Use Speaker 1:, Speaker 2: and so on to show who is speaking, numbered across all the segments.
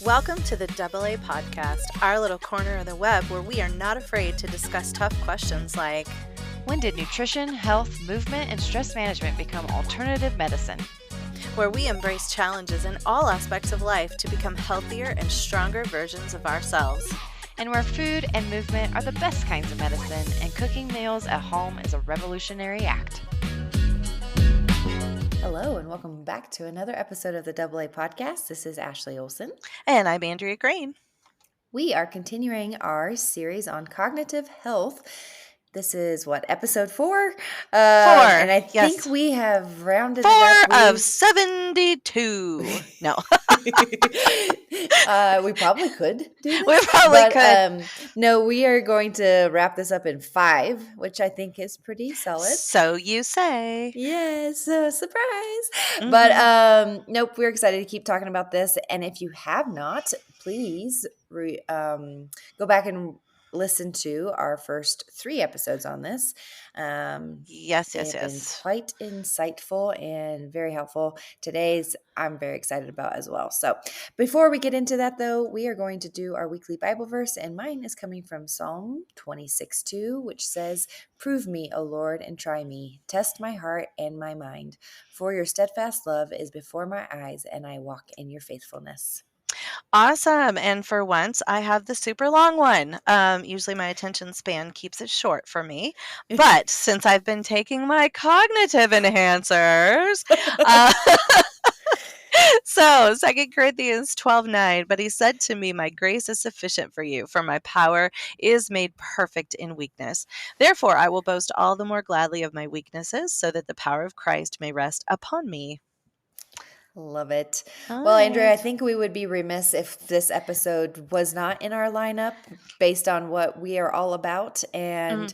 Speaker 1: Welcome to the AA Podcast, our little corner of the web where we are not afraid to discuss tough questions like,
Speaker 2: when did nutrition, health, movement, and stress management become alternative medicine?
Speaker 1: Where we embrace challenges in all aspects of life to become healthier and stronger versions of ourselves.
Speaker 2: And where food and movement are the best kinds of medicine, and cooking meals at home is a revolutionary act.
Speaker 3: Hello, and welcome back to another episode of the AA Podcast. This is Ashley Olson.
Speaker 1: And I'm Andrea Green.
Speaker 3: We are continuing our series on cognitive health. This is episode 4?
Speaker 1: 4.
Speaker 3: And I think we have rounded
Speaker 1: 4
Speaker 3: it up.
Speaker 1: of 72. No.
Speaker 3: We probably could do this.
Speaker 1: We probably could.
Speaker 3: No, we are going to wrap this up in 5, which I think is pretty solid.
Speaker 1: So you say.
Speaker 3: Yes, surprise.
Speaker 1: Mm-hmm.
Speaker 3: But nope, we're excited to keep talking about this. And if you have not, please go back and listen to our first 3 episodes on this.
Speaker 1: Yes.
Speaker 3: Been quite insightful and very helpful. Today's I'm very excited about as well. So before we get into that, though, we are going to do our weekly Bible verse, and mine is coming from Psalm 26:2, which says, "Prove me, O Lord, and try me. Test my heart and my mind. For your steadfast love is before my eyes, and I walk in your faithfulness."
Speaker 1: Awesome. And for once, I have the super long one. Usually my attention span keeps it short for me. But since I've been taking my cognitive enhancers, so 2 Corinthians 12:9, but he said to me, "My grace is sufficient for you, for my power is made perfect in weakness. Therefore, I will boast all the more gladly of my weaknesses, so that the power of Christ may rest upon me."
Speaker 3: Love it. Well, Andrea, I think we would be remiss if this episode was not in our lineup based on what we are all about and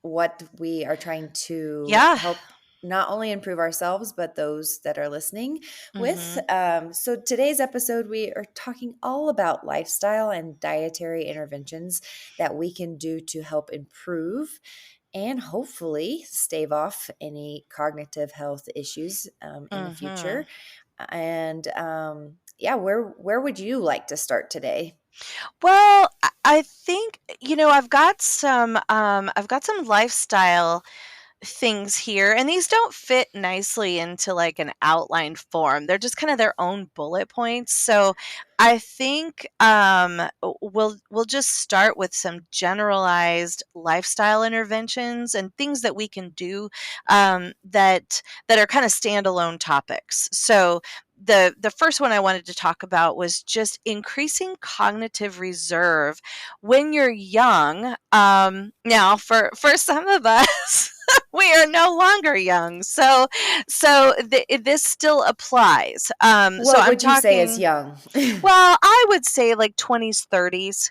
Speaker 3: what we are trying to help not only improve ourselves, but those that are listening with. So today's episode, we are talking all about lifestyle and dietary interventions that we can do to help improve and hopefully stave off any cognitive health issues in the future. And where would you like to start today?
Speaker 1: Well, I think I've got some lifestyle things here, and these don't fit nicely into like an outlined form. They're just kind of their own bullet points. So I think we'll just start with some generalized lifestyle interventions and things that we can do that are kind of standalone topics. So the first one I wanted to talk about was just increasing cognitive reserve when you're young. Now, for some of us, we are no longer young, so this still applies.
Speaker 3: What would you say is young?
Speaker 1: Well, I would say like 20s, 30s.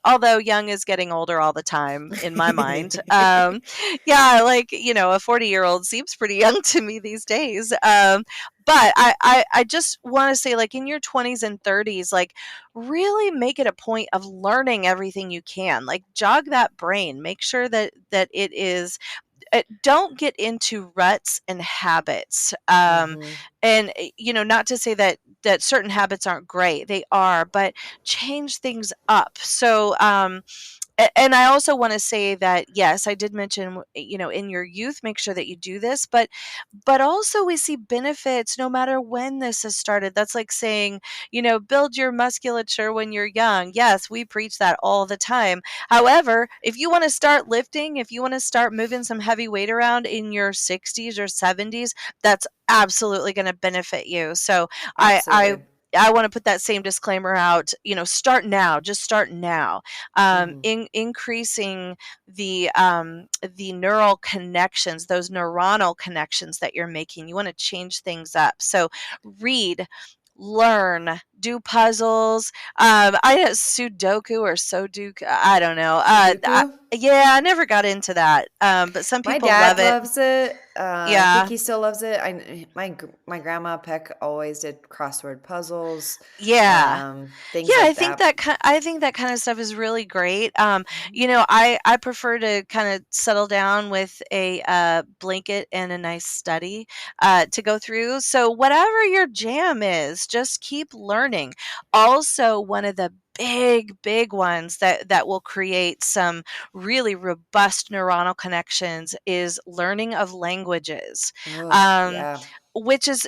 Speaker 1: Although young is getting older all the time in my mind. A 40-year-old seems pretty young to me these days. But I just want to say, like, in your 20s and 30s, like, really make it a point of learning everything you can. Like, jog that brain. Make sure that it is. Don't get into ruts and habits. And not to say that certain habits aren't great. They are, but change things up. So, and I also want to say that, yes, I did mention, in your youth, make sure that you do this, but also we see benefits no matter when this has started. That's like saying, build your musculature when you're young. Yes, we preach that all the time. However, if you want to start lifting, if you want to start moving some heavy weight around in your 60s or 70s, that's absolutely going to benefit you. So I want to put that same disclaimer out, start now, just start now. Increasing the neural connections, those neuronal connections that you're making. You want to change things up. So read, learn, do puzzles. I had Sudoku or Sodoku. I don't know.
Speaker 3: Sudoku.
Speaker 1: Yeah, I never got into that. But some
Speaker 3: My
Speaker 1: people love
Speaker 3: dad
Speaker 1: it.
Speaker 3: loves it. I think
Speaker 1: Yeah.
Speaker 3: he still loves it. My grandma Peck always did crossword puzzles,
Speaker 1: Yeah. Yeah,
Speaker 3: things like that.
Speaker 1: I think that kind of stuff is really great.
Speaker 3: Mhm.
Speaker 1: I prefer to kind of settle down with a blanket and a nice study to go through. So whatever your jam is, just keep learning. Also, one of the big ones that will create some really robust neuronal connections is learning of languages.
Speaker 3: Oh,
Speaker 1: Um,
Speaker 3: yeah.
Speaker 1: which is,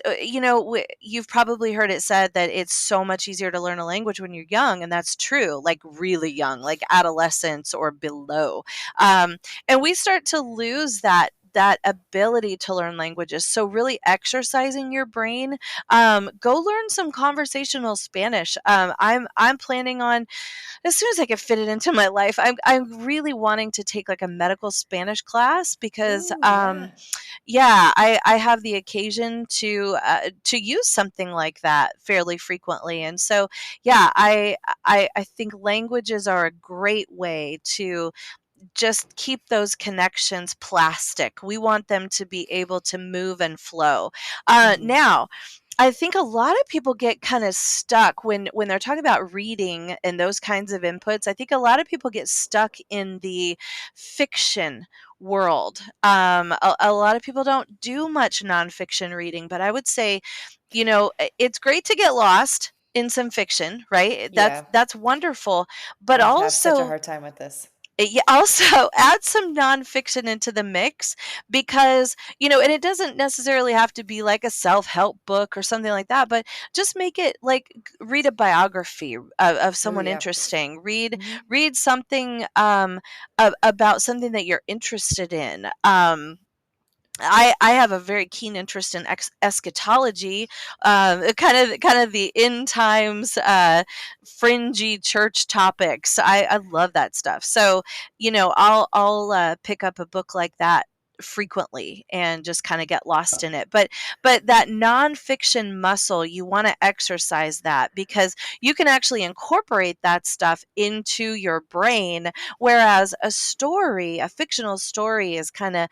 Speaker 1: you've probably heard it said that it's so much easier to learn a language when you're young, and that's true, like really young, like adolescence or below. Um, and we start to lose that ability to learn languages. So really exercising your brain, go learn some conversational Spanish. I'm planning on, as soon as I can fit it into my life, I'm really wanting to take like a medical Spanish class because
Speaker 3: Ooh, yeah.
Speaker 1: yeah, I have the occasion to use something like that fairly frequently, and so yeah, I think languages are a great way to just keep those connections plastic. We want them to be able to move and flow.
Speaker 3: Mhm.
Speaker 1: Now, I think a lot of people get kind of stuck when they're talking about reading and those kinds of inputs. I think a lot of people get stuck in the fiction world. A lot of people don't do much nonfiction reading, but I would say, it's great to get lost in some fiction, right? That's
Speaker 3: Yeah.
Speaker 1: that's wonderful, but
Speaker 3: I have such a
Speaker 1: also
Speaker 3: hard time with this.
Speaker 1: yeah, also add some nonfiction into the mix because, and it doesn't necessarily have to be like a self-help book or something like that, but just make it like read a biography of
Speaker 3: Oh,
Speaker 1: someone
Speaker 3: yeah.
Speaker 1: interesting.
Speaker 3: Mhm.
Speaker 1: Read something about something that you're interested in. I have a very keen interest in eschatology, kind of the end times, fringy church topics. I love that stuff. So I'll pick up a book like that frequently and just kind of get lost in it. But that nonfiction muscle, you want to exercise that because you can actually incorporate that stuff into your brain, whereas a fictional story is kind of,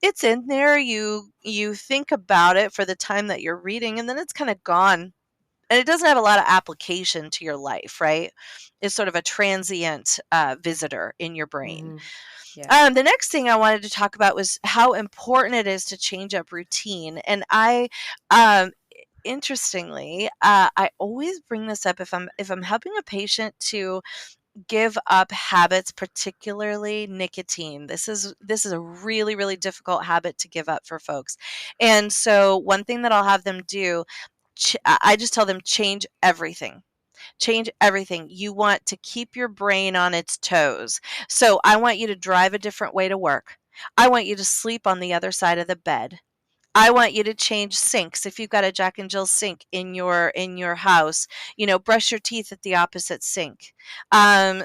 Speaker 1: it's in there, you think about it for the time that you're reading, and then it's kinda gone, and it doesn't have a lot of application to your life, right? It's sort of a transient, visitor in your brain.
Speaker 3: Mhm. Yeah.
Speaker 1: The next thing I wanted to talk about was how important it is to change up routine, and interestingly, I always bring this up if I'm helping a patient to give up habits, particularly nicotine. This is a really, really difficult habit to give up for folks. And so one thing that I'll have them do, I just tell them change everything. Change everything. You want to keep your brain on its toes. So I want you to drive a different way to work. I want you to sleep on the other side of the bed. I want you to change sinks. If you've got a Jack and Jill sink in your house, brush your teeth at the opposite sink.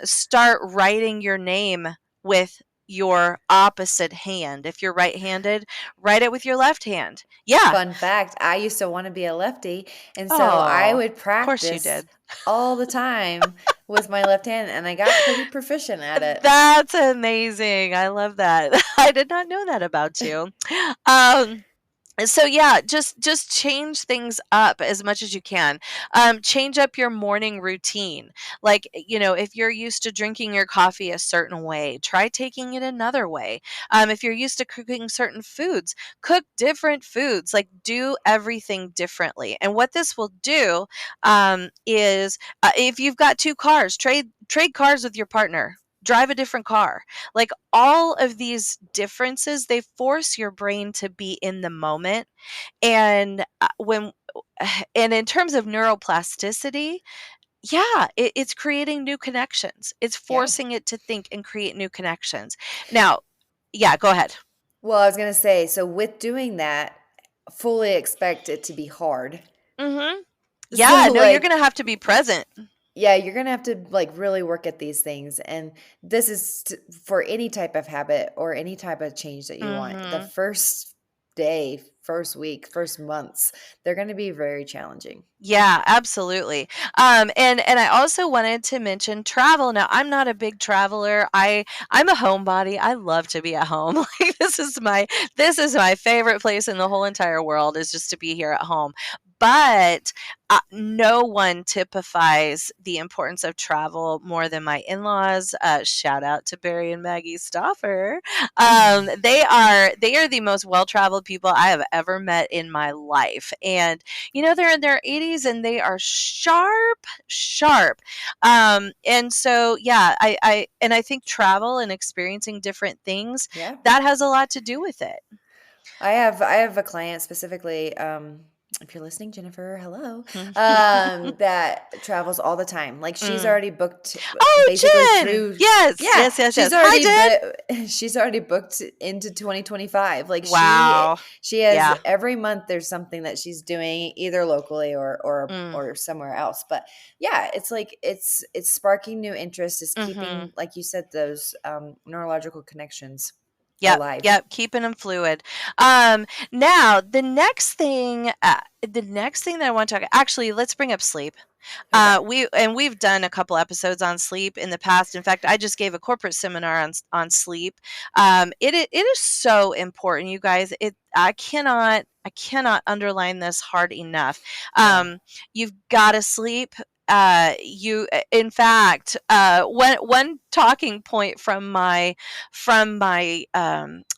Speaker 1: Start writing your name with your opposite hand. If you're right-handed, write it with your left hand. Yeah.
Speaker 3: Fun fact, I used to wanna be a lefty, and so I
Speaker 1: Oh,
Speaker 3: would
Speaker 1: of course you
Speaker 3: practice
Speaker 1: did.
Speaker 3: all the time with my left hand, and I got pretty proficient at
Speaker 1: That's amazing. I love that. I did not know that about you. Um, so yeah, just change things up as much as you can. Change up your morning routine. Like, if you're used to drinking your coffee a certain way, try taking it another way. If you're used to cooking certain foods, cook different foods. Like, do everything differently. And what this will do, is, if you've got two cars, trade cars with your partner. Drive a different car. Like, all of these differences, they force your brain to be in the moment. And when and in terms of neuroplasticity, yeah, it's creating new connections. It's
Speaker 3: Yeah.
Speaker 1: forcing it to think and create new connections. Now, yeah, go ahead.
Speaker 3: Well, I was gonna say, so with doing that, fully expect it to be hard.
Speaker 1: Mhm. Yeah,
Speaker 3: So,
Speaker 1: no, you're
Speaker 3: like,
Speaker 1: gonna have to be present.
Speaker 3: yeah, you're gonna have to, like, really work at these things, and this is for any type of habit or any type of change that you want. The
Speaker 1: Mhm.
Speaker 3: first day, first week, first months, they're going to be very challenging.
Speaker 1: Yeah, absolutely. And I also wanted to mention travel. Now, I'm not a big traveler. I'm a homebody. I love to be at home. Like this is my favorite place in the whole entire world is just to be here at home. But no one typifies the importance of travel more than my in-laws. Shout out to Barry and Maggie Stoffer. They are the most well-traveled people I have ever met in my life, and they're in their 80s and they are sharp, sharp. And so, yeah, I think travel and experiencing different things,
Speaker 3: Yeah.
Speaker 1: that has a lot to do with it.
Speaker 3: I have a client specifically, if you're listening, Jennifer, hello, that travels all the time. Like she's
Speaker 1: Mm.
Speaker 3: already booked
Speaker 1: Oh,
Speaker 3: basically
Speaker 1: Jen!
Speaker 3: through,
Speaker 1: Yes,
Speaker 3: yeah,
Speaker 1: yes, yes, yes. Hi, Jen.
Speaker 3: she's already booked into 2025. Like
Speaker 1: Wow.
Speaker 3: she has
Speaker 1: Yeah.
Speaker 3: every month there's something that she's doing either locally
Speaker 1: Mm.
Speaker 3: or somewhere else. But yeah, it's like it's sparking new interest, is
Speaker 1: Mm-hmm.
Speaker 3: keeping, like you said, those neurological connections
Speaker 1: Yep,
Speaker 3: alive.
Speaker 1: yep, keeping them fluid. Now the next thing that I want to talk, actually, let's bring up sleep.
Speaker 3: Okay.
Speaker 1: We've done a couple episodes on sleep in the past. In fact, I just gave a corporate seminar on sleep. It is so important, you guys. I cannot underline this hard enough.
Speaker 3: Yeah.
Speaker 1: You've got to sleep. In fact, one talking point from my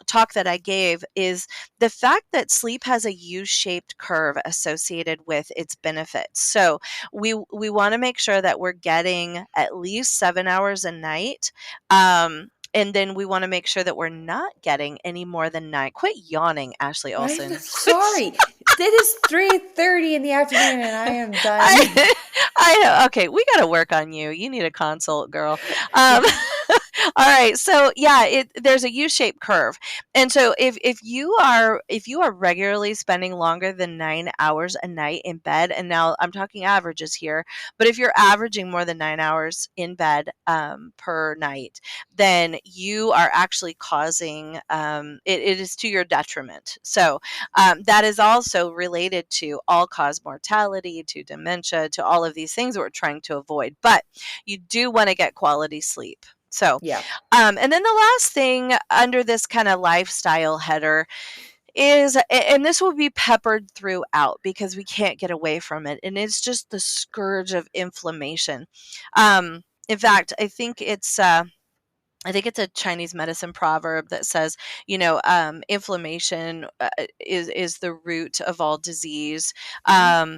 Speaker 1: talk that I gave is the fact that sleep has a U-shaped curve associated with its benefits. So we want to make sure that we're getting at least 7 hours a night. And then we want to make sure that we're not getting any more than 9. Quit yawning, Ashley
Speaker 3: I'm
Speaker 1: Olsen.
Speaker 3: sorry. It is 3:30 in the afternoon and I am done.
Speaker 1: I, I know. Okay, we got to work on you. You need a consult, girl. Um, all right. So yeah, there's a U-shaped curve, and so if you are regularly spending longer than 9 hours a night in bed, and now I'm talking averages here, but if you're averaging more than 9 hours in bed per night, then you are actually causing it is to your detriment. So that is also related to all-cause mortality, to dementia, to all of these things that we're trying to avoid. But you do want to get quality sleep. So,
Speaker 3: Yeah.
Speaker 1: and then the last thing under this kind of lifestyle header is, and this will be peppered throughout because we can't get away from it, and it's just the scourge of inflammation. In fact, I think it's a Chinese medicine proverb that says, inflammation is the root of all disease.
Speaker 3: Hmm.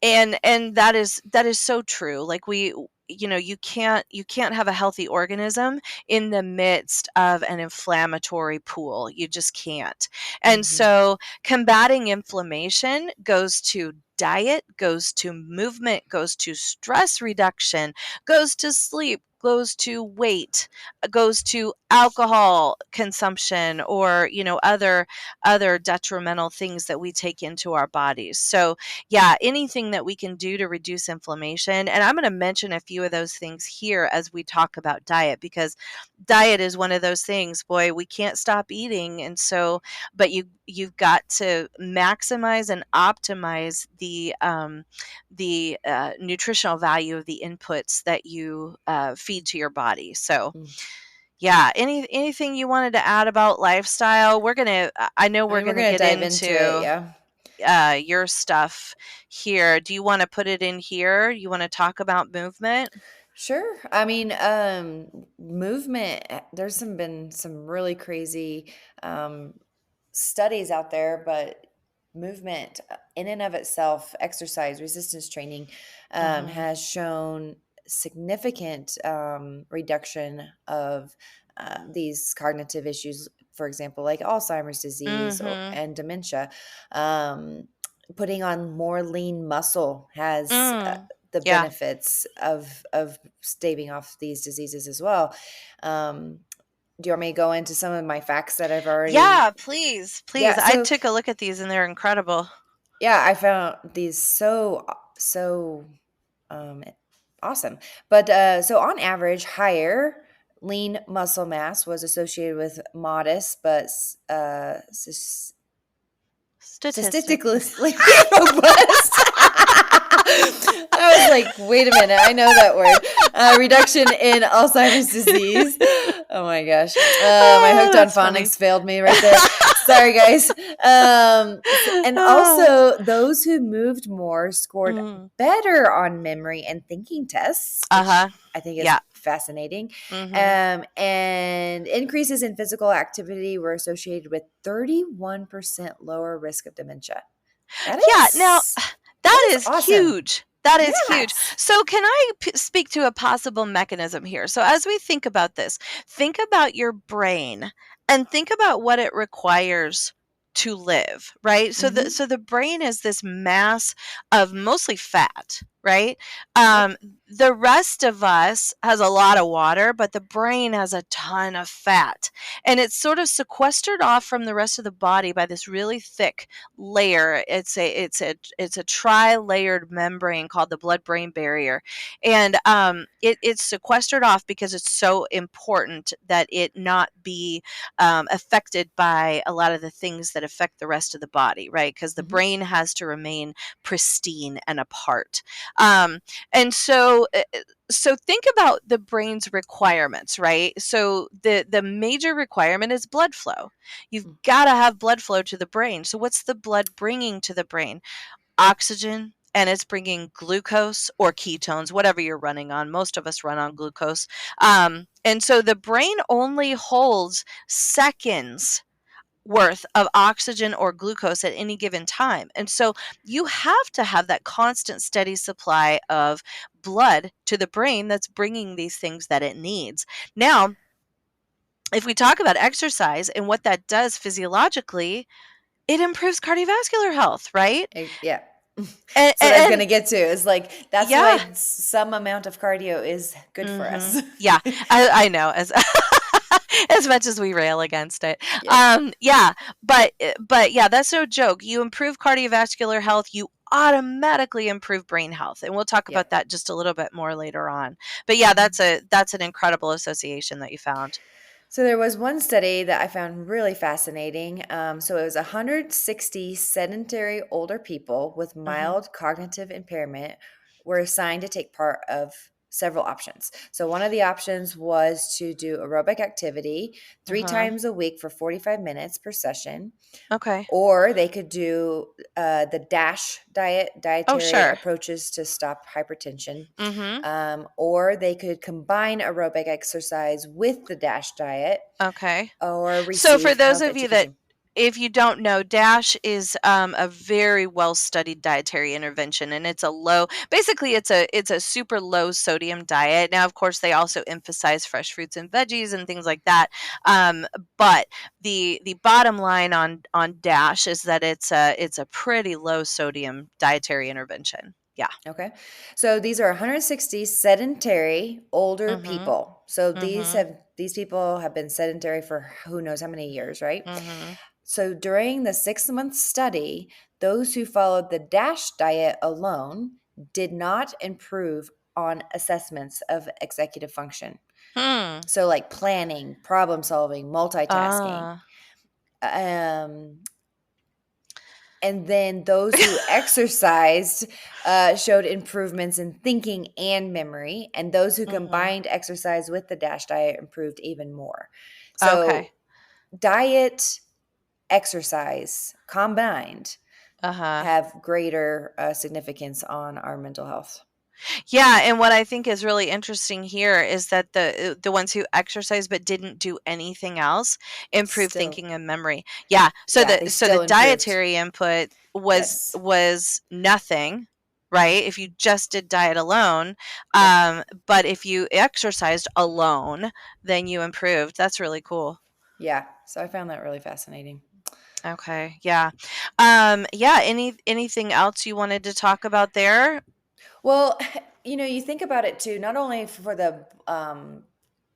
Speaker 1: And that is so true. Like you can't have a healthy organism in the midst of an inflammatory pool. You just can't. And
Speaker 3: Hmm.
Speaker 1: so combating inflammation goes to diet, goes to movement, goes to stress reduction, goes to sleep, goes to weight, goes to alcohol consumption, or other detrimental things that we take into our bodies. So yeah, anything that we can do to reduce inflammation. And I'm going to mention a few of those things here as we talk about diet, because diet is one of those things, boy, we can't stop eating. And so, but you've got to maximize and optimize the nutritional value of the inputs that you feed to your body. So yeah, anything you wanted to add about lifestyle? I know
Speaker 3: I
Speaker 1: we're
Speaker 3: mean, we're
Speaker 1: gonna
Speaker 3: gonna
Speaker 1: get
Speaker 3: dive into it.
Speaker 1: into
Speaker 3: Yeah.
Speaker 1: your stuff here. Do you want to put it in here? You want to talk about movement?
Speaker 3: Sure. I mean, movement, been some really crazy um, studies out there, but movement in and of itself, exercise, resistance training,
Speaker 1: Mm-hmm.
Speaker 3: has shown significant reduction of these cognitive issues, for example, like Alzheimer's disease
Speaker 1: Mm-hmm.
Speaker 3: and dementia. Um, Putting on more lean muscle has
Speaker 1: Mm.
Speaker 3: the
Speaker 1: Yeah.
Speaker 3: benefits of staving off these diseases as well. Do you want me to go into some of my facts that I've already?
Speaker 1: Yeah, please, please.
Speaker 3: Yeah,
Speaker 1: I
Speaker 3: so
Speaker 1: took a look at these and they're incredible.
Speaker 3: yeah, I found these so um, awesome. But so on average, higher lean muscle mass was associated with modest but
Speaker 1: Statistically.
Speaker 3: statistically robust. I was like, wait a minute, I know that word. Reduction in Alzheimer's disease. Oh my gosh. My
Speaker 1: Oh,
Speaker 3: hooked on
Speaker 1: that's funny.
Speaker 3: phonics failed me right there. Sorry, guys. And also, those who moved more scored
Speaker 1: Mm.
Speaker 3: better on memory and thinking tests, which
Speaker 1: Uh-huh.
Speaker 3: I think is
Speaker 1: Yeah.
Speaker 3: fascinating.
Speaker 1: Mhm.
Speaker 3: And increases in physical activity were associated with 31% lower risk of dementia. That
Speaker 1: Yeah, now
Speaker 3: is that
Speaker 1: that
Speaker 3: is
Speaker 1: is
Speaker 3: awesome.
Speaker 1: huge. That is huge.
Speaker 3: Yes.
Speaker 1: So, can I speak to a possible mechanism here? So, as we think about this, think about your brain and think about what it requires to live, right? So
Speaker 3: Mm-hmm.
Speaker 1: the brain is this mass of mostly fat, right?
Speaker 3: Yep.
Speaker 1: Um, the rest of us has a lot of water, but the brain has a ton of fat, and it's sort of sequestered off from the rest of the body by this really thick layer. It's a tri-layered membrane called the blood-brain barrier, and it's sequestered off because it's so important that it not be affected by a lot of the things that affect the rest of the body, right? Because the
Speaker 3: Mm-hmm.
Speaker 1: brain has to remain pristine and apart. Um, and so think about the brain's requirements, right? So the major requirement is blood flow. You've got to have blood flow to the brain. So what's the blood bringing to the brain? Oxygen, and it's bringing glucose or ketones, whatever you're running on. Most of us run on glucose. And so the brain only holds seconds worth of oxygen or glucose at any given time. And so you have to have that constant, steady supply of blood to the brain that's bringing these things that it needs. Now, if we talk about exercise and what that does physiologically, it improves cardiovascular health, right?
Speaker 3: Yeah.
Speaker 1: And,
Speaker 3: That's what I was going
Speaker 1: and
Speaker 3: to get to. Is like that's
Speaker 1: yeah.
Speaker 3: why some amount of cardio is good for us.
Speaker 1: Yeah, I know, as as much as we rail against it.
Speaker 3: Yep.
Speaker 1: Yeah, but yeah, that's no joke. You improve cardiovascular health, you automatically improve brain health, and we'll talk
Speaker 3: Yep.
Speaker 1: about that just a little bit more later on. But yeah, that's an incredible association that you found.
Speaker 3: So there was one study that I found really fascinating. So it was 160 sedentary older people with
Speaker 1: Mhm.
Speaker 3: mild cognitive impairment were assigned to take part of several options. So one of the options was to do aerobic activity three
Speaker 1: Uh-huh.
Speaker 3: times a week for 45 minutes per session,
Speaker 1: Okay.
Speaker 3: or they could do the DASH diet,
Speaker 1: Oh,
Speaker 3: dietary
Speaker 1: sure.
Speaker 3: approaches to stop hypertension,
Speaker 1: Mhm.
Speaker 3: or they could combine aerobic exercise with the DASH diet,
Speaker 1: Okay.
Speaker 3: or
Speaker 1: So for
Speaker 3: receive
Speaker 1: those
Speaker 3: health
Speaker 1: of you that,
Speaker 3: education.
Speaker 1: if you don't know, DASH is a very well studied dietary intervention, and it's a low, basically it's a super low sodium diet. Now, of course, they also emphasize fresh fruits and veggies and things like that. But the bottom line on DASH is that it's a pretty low sodium dietary intervention. Yeah.
Speaker 3: Okay. So these are 160 sedentary older
Speaker 1: Mhm.
Speaker 3: people. So
Speaker 1: Mhm.
Speaker 3: these people have been sedentary for who knows how many years, right?
Speaker 1: Mhm.
Speaker 3: So during the 6-month study, those who followed the DASH diet alone did not improve on assessments of executive function.
Speaker 1: Hmm.
Speaker 3: So like planning, problem solving, multitasking.
Speaker 1: Ah.
Speaker 3: Um, and then those who exercised showed improvements in thinking and memory. And those who
Speaker 1: Mhm.
Speaker 3: combined exercise with the DASH diet improved even more.
Speaker 1: Okay.
Speaker 3: So, diet, exercise combined
Speaker 1: Uh-huh.
Speaker 3: have greater significance on our mental health.
Speaker 1: Yeah, and what I think is really interesting here is that the ones who exercise but didn't do anything else improve
Speaker 3: Still,
Speaker 1: thinking and memory. Yeah, so
Speaker 3: yeah,
Speaker 1: the
Speaker 3: they
Speaker 1: so the
Speaker 3: still improved.
Speaker 1: dietary input was
Speaker 3: Yes.
Speaker 1: was nothing, right? If you just did diet alone,
Speaker 3: Yep.
Speaker 1: but if you exercised alone, then you improved. That's really cool.
Speaker 3: Yeah. So I found that really fascinating.
Speaker 1: Okay, yeah. Yeah, anything else you wanted to talk about there?
Speaker 3: Well, you think about it too, not only for the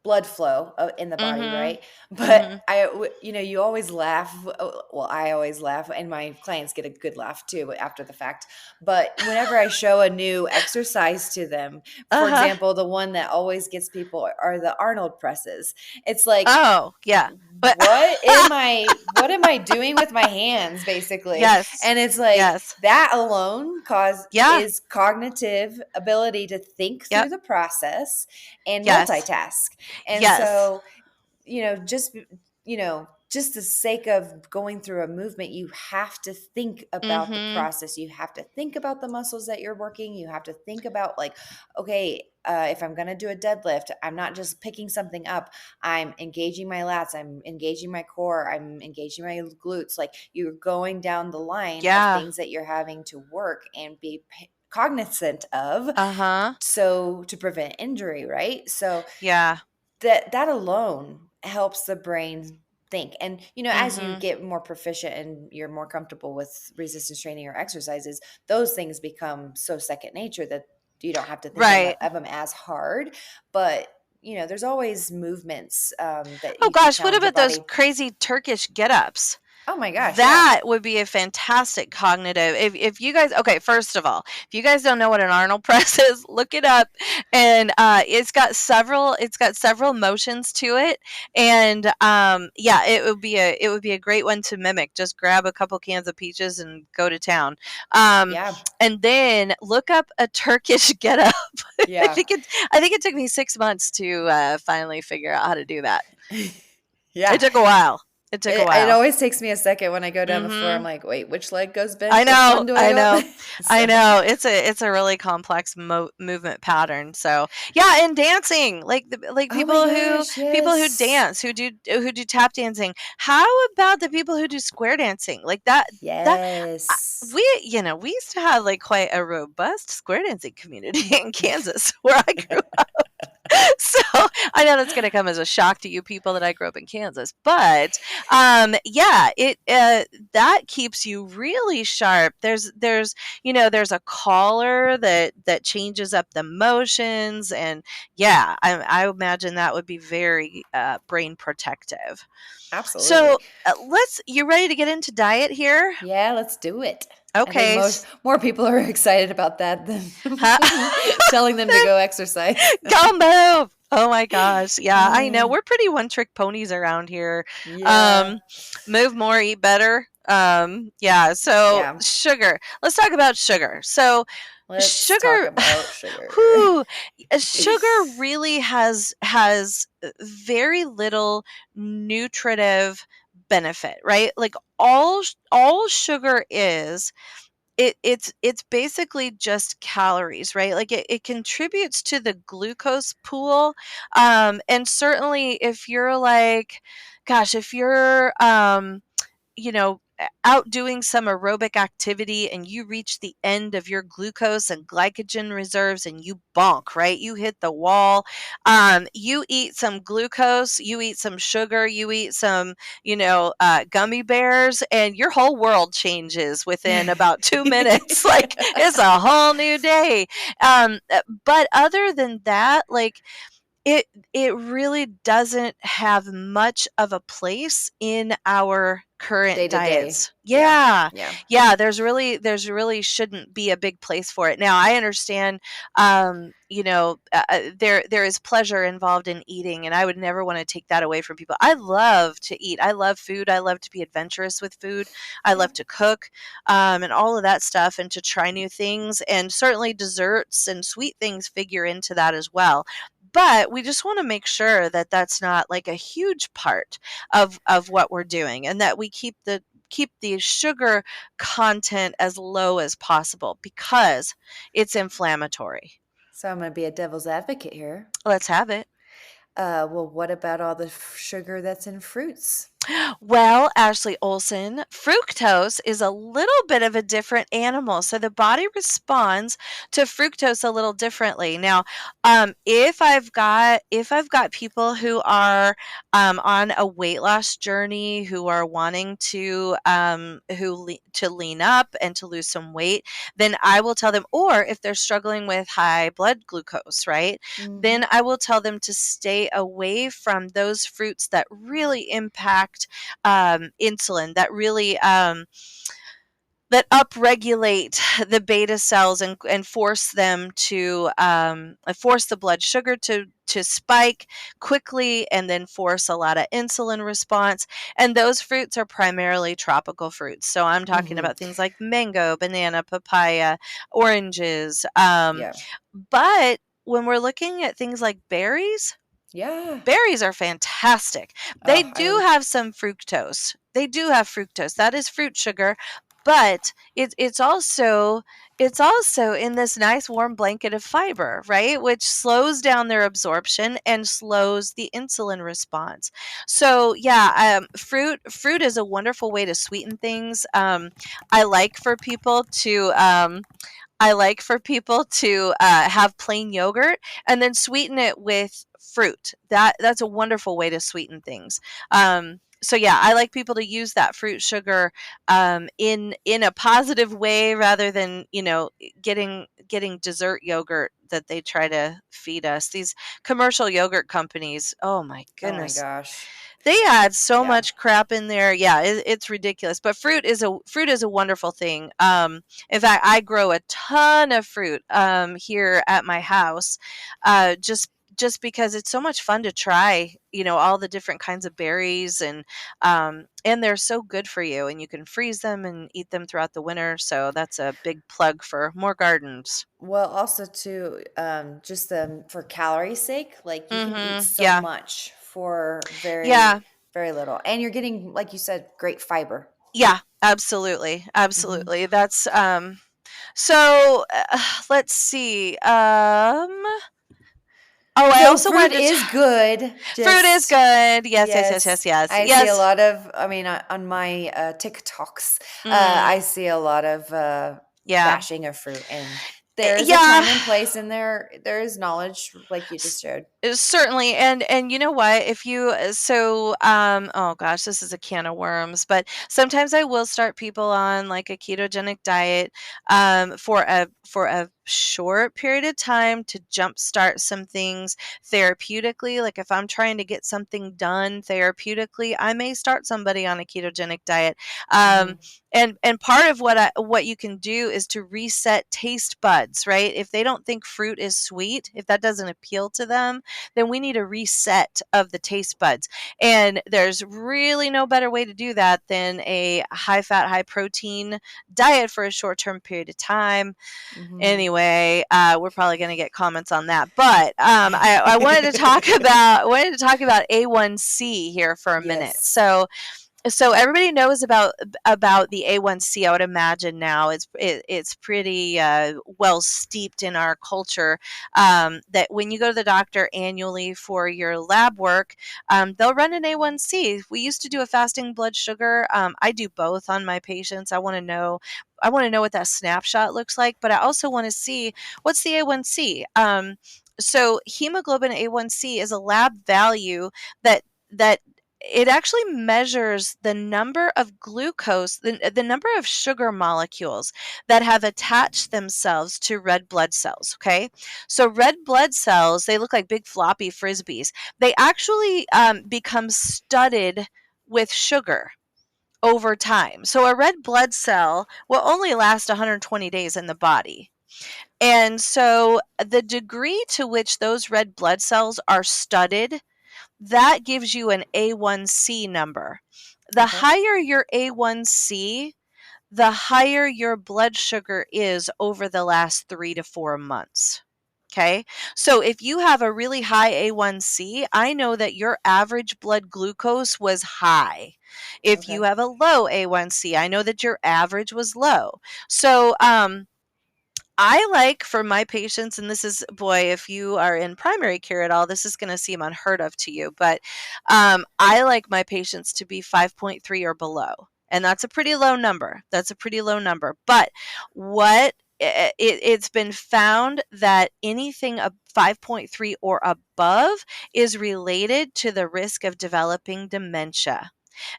Speaker 3: blood flow in the body,
Speaker 1: Mhm.
Speaker 3: right? But
Speaker 1: Mhm.
Speaker 3: you always laugh. Well, I always laugh, and my clients get a good laugh too after the fact. But whenever I show a new exercise to them, for
Speaker 1: Uh-huh.
Speaker 3: example, the one that always gets people are the Arnold presses. It's like,
Speaker 1: Oh, yeah. But
Speaker 3: what am I doing with my hands, basically?
Speaker 1: yes.
Speaker 3: And it's like
Speaker 1: Yes.
Speaker 3: that alone
Speaker 1: Yeah.
Speaker 3: is cognitive ability to think through
Speaker 1: Yep.
Speaker 3: the process and
Speaker 1: Yes.
Speaker 3: multitask. And
Speaker 1: Yes.
Speaker 3: so, just the sake of going through a movement, you have to think about the
Speaker 1: Mhm.
Speaker 3: process. You have to think about the muscles that you're working. You have to think about, like, okay, if I'm going to do a deadlift, I'm not just picking something up. I'm engaging my lats. I'm engaging my core. I'm engaging my glutes. Like, you're going down the line of
Speaker 1: Yeah.
Speaker 3: things that you're having to work and be cognizant of,
Speaker 1: Uh-huh.
Speaker 3: so to prevent injury, right? So
Speaker 1: Yeah.
Speaker 3: that alone helps the brain think. And as you
Speaker 1: Mhm.
Speaker 3: get more proficient and you're more comfortable with resistance training or exercises, those things become so second nature that you don't have to think
Speaker 1: Right.
Speaker 3: of them as hard. But there's always movements that
Speaker 1: Oh
Speaker 3: you can
Speaker 1: gosh, what
Speaker 3: challenge your
Speaker 1: about those
Speaker 3: body.
Speaker 1: crazy Turkish get-ups?
Speaker 3: Oh my gosh, yeah.
Speaker 1: That would be a fantastic cognitive. If you guys, okay, first of all, if you guys don't know what an Arnold press is, look it up. And it's got several motions to it. And yeah, it would be a great one to mimic. Just grab a couple cans of peaches and go to town. Um,
Speaker 3: Yeah.
Speaker 1: and then look up a Turkish get up. I
Speaker 3: Yeah.
Speaker 1: think it took me 6 months to finally figure out how to do that. It
Speaker 3: Yeah.
Speaker 1: took a while. It took a
Speaker 3: It
Speaker 1: while.
Speaker 3: always takes me a second when I go down the floor. I'm
Speaker 1: Mhm.
Speaker 3: like, wait, which leg goes
Speaker 1: I
Speaker 3: bent? Which
Speaker 1: know,
Speaker 3: one do I
Speaker 1: I
Speaker 3: go up?
Speaker 1: know, I
Speaker 3: So,
Speaker 1: know. It's a really complex movement pattern. So yeah, and dancing, like
Speaker 3: oh my gosh,
Speaker 1: people who
Speaker 3: yes.
Speaker 1: dance, who do tap dancing. How about the people who do square dancing? Like that I-
Speaker 3: Yes.
Speaker 1: we used to have like quite a robust square dancing community in Kansas where I grew so I know that's going to come as a shock to you people that I grew up in Kansas, but yeah, it that keeps you really sharp. There's a collar that changes up the motions, and yeah, I imagine that would be very brain protective. So
Speaker 3: Absolutely.
Speaker 1: let's. You ready to get into diet here?
Speaker 3: Yeah, let's do it. I think
Speaker 1: Okay.
Speaker 3: more people are excited about that than telling them to go exercise.
Speaker 1: Go move. Oh my gosh. Yeah, I know.
Speaker 3: Uh,
Speaker 1: We're pretty one trick ponies around here.
Speaker 3: yeah.
Speaker 1: Um, move more, eat better. Yeah, so
Speaker 3: Yeah.
Speaker 1: sugar. Let's talk about sugar. So
Speaker 3: Let's talk
Speaker 1: sugar
Speaker 3: about sugar.
Speaker 1: whew, sugar really has very little nutritive benefit, right? Like all sugar is it's basically just calories, right? Like it contributes to the glucose pool. And certainly if you're like, gosh, if you're out doing some aerobic activity and you reach the end of your glucose and glycogen reserves and you bonk, right? You hit the wall. You eat some glucose, you eat some sugar, you eat some, gummy bears, and your whole world changes within about 2 minutes. Like it's a whole new day. But other than that, like it it really doesn't have much of a place in our
Speaker 3: Day
Speaker 1: current
Speaker 3: to day.
Speaker 1: diets.
Speaker 3: Yeah.
Speaker 1: Yeah.
Speaker 3: Yeah.
Speaker 1: Yeah, there's really shouldn't be a big place for it. Now, I understand there is pleasure involved in eating, and I would never want to take that away from people. I love to eat. I love food. I love to be adventurous with food. I
Speaker 3: Yeah.
Speaker 1: love to cook, and all of that stuff, and to try new things, and certainly desserts and sweet things figure into that as well. But we just want to make sure that that's not like a huge part of what we're doing, and that we keep the sugar content as low as possible because it's inflammatory.
Speaker 3: So I'm going to be a devil's advocate here.
Speaker 1: Let's have it.
Speaker 3: Well, what about all the sugar that's in fruits?
Speaker 1: Well, Ashley Olson, fructose is a little bit of a different animal. So the body responds to fructose a little differently. Now, if I've got people who are on a weight loss journey, who are wanting to lean up and to lose some weight, then I will tell them, or if they're struggling with high blood glucose, right?
Speaker 3: Mm-hmm.
Speaker 1: Then I will tell them to stay away from those fruits that really impact insulin, that really that upregulate the beta cells and force them to force the blood sugar to spike quickly, and then force a lot of insulin response. And those fruits are primarily tropical fruits. So I'm talking
Speaker 3: Mhm.
Speaker 1: about things like mango, banana, papaya, oranges.
Speaker 3: Yeah.
Speaker 1: But when we're looking at things like berries,
Speaker 3: Yeah.
Speaker 1: berries are fantastic. They
Speaker 3: Oh,
Speaker 1: do have some fructose. They do have fructose. That is fruit sugar, but it's also in this nice warm blanket of fiber, right? Which slows down their absorption and slows the insulin response. So yeah, fruit is a wonderful way to sweeten things. I like for people to have plain yogurt and then sweeten it with fruit. That's a wonderful way to sweeten things. So yeah, I like people to use that fruit sugar in a positive way rather than getting dessert yogurt that they try to feed us. These commercial yogurt companies, oh my
Speaker 3: oh my
Speaker 1: goodness,
Speaker 3: gosh.
Speaker 1: they add so
Speaker 3: Yeah.
Speaker 1: much crap in there. Yeah, it's ridiculous. But fruit is a wonderful thing. In fact, I grow a ton of fruit here at my house, just because it's so much fun to try. All the different kinds of berries, and they're so good for you. And you can freeze them and eat them throughout the winter. So that's a big plug for more gardens.
Speaker 3: Well, also too, just for calorie sake, like you can eat so
Speaker 1: Yeah.
Speaker 3: much for very,
Speaker 1: Yeah.
Speaker 3: very little, and you're getting, like you said, great fiber.
Speaker 1: Yeah. Absolutely.
Speaker 3: Hmm.
Speaker 1: Absolutely. That's So let's see. Oh, I
Speaker 3: So
Speaker 1: also
Speaker 3: fruit
Speaker 1: wanted to.
Speaker 3: is good.
Speaker 1: Fruit is
Speaker 3: Just
Speaker 1: good. Yes, yes, yes,
Speaker 3: yes,
Speaker 1: yes, yes,
Speaker 3: I see a
Speaker 1: yes.
Speaker 3: lot of. I mean, on my TikToks,
Speaker 1: Mm,
Speaker 3: I see a lot of
Speaker 1: yeah.
Speaker 3: bashing of fruit, and there is a
Speaker 1: Yeah.
Speaker 3: time and place, and there is knowledge, like you just shared.
Speaker 1: Certainly, and you know what? If you oh gosh, this is a can of worms, but sometimes I will start people on like a ketogenic diet for a short period of time to jumpstart some things therapeutically. Like if I'm trying to get something done therapeutically, I may start somebody on a ketogenic diet. Um,
Speaker 3: Hmm.
Speaker 1: and part of what you can do is to reset taste buds, right? If they don't think fruit is sweet, if that doesn't appeal to them, then we need a reset of the taste buds. And there's really no better way to do that than a high fat, high protein diet for a short term period of time.
Speaker 3: Hmm.
Speaker 1: Anyway, we're probably going to get comments on that, but I wanted to talk about A1C here for a minute.
Speaker 3: Yes.
Speaker 1: So everybody knows about the A1C. I would imagine now it's pretty well steeped in our culture, that when you go to the doctor annually for your lab work, they'll run an A1C. We used to do a fasting blood sugar. I do both on my patients. I want to know what that snapshot looks like, but I also want to see what's the A1C. So hemoglobin A1C is a lab value that it actually measures the number of glucose, the number of sugar molecules that have attached themselves to red blood cells. Okay. So, red blood cells, they look like big floppy frisbees. They actually become studded with sugar over time. So, a red blood cell will only last 120 days in the body. And so, the degree to which those red blood cells are studded, that gives you an A1C number. The
Speaker 3: Okay.
Speaker 1: higher your A1C, the higher your blood sugar is over the last 3 to 4 months. Okay. So if you have a really high A1C, I know that your average blood glucose was high. If you
Speaker 3: Okay.
Speaker 1: have a low A1C, I know that your average was low. So, I like for my patients, and this is, boy, if you are in primary care at all, this is going to seem unheard of to you, but I like my patients to be 5.3 or below. And that's a pretty low number. That's a pretty low number. But what it's been found that anything of 5.3 or above is related to the risk of developing dementia.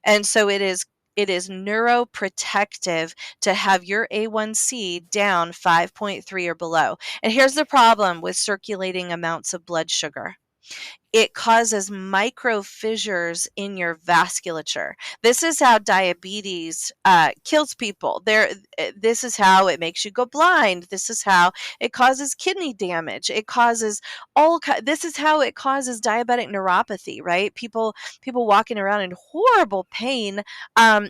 Speaker 1: And so it is neuroprotective to have your A1C down 5.3 or below. And here's the problem with circulating amounts of blood sugar. it causes micro fissures in your vasculature. This is how diabetes kills people. This is how it makes you go blind. This is how it causes kidney damage. It causes this is how it causes diabetic neuropathy, right? People walking around in horrible pain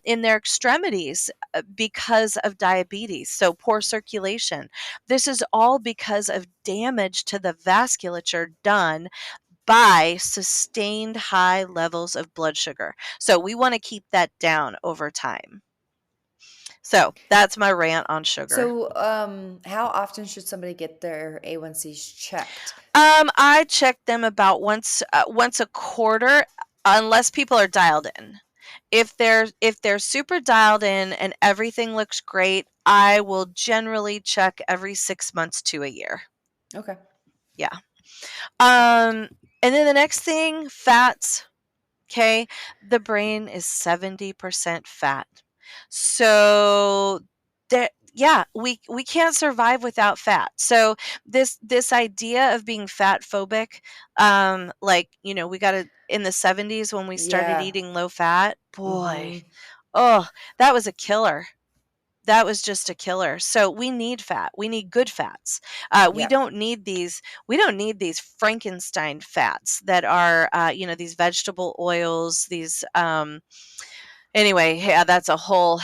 Speaker 1: in their extremities because of diabetes. So poor circulation. This is all because of damage to the vasculature done by sustained high levels of blood sugar. So we want to keep that down over time. So that's my rant on sugar.
Speaker 3: So, how often should somebody get their A1Cs checked?
Speaker 1: I check them about once a quarter, unless people are dialed in. If they're super dialed in and everything looks great, I will generally check every 6 months to a year.
Speaker 3: Okay.
Speaker 1: Yeah. And then the next thing, fats. Okay, the brain is 70% fat. So we can't survive without fat. So this idea of being fat phobic, like, we got to in the 70s when we started
Speaker 3: Yeah.
Speaker 1: eating low fat, boy,
Speaker 3: Mhm.
Speaker 1: oh, that was a killer. That was just a killer. So we need fat. We need good fats. We
Speaker 3: Yeah.
Speaker 1: don't need these. We don't need these Frankenstein fats that are, these vegetable oils. These. Anyway, yeah, that's a whole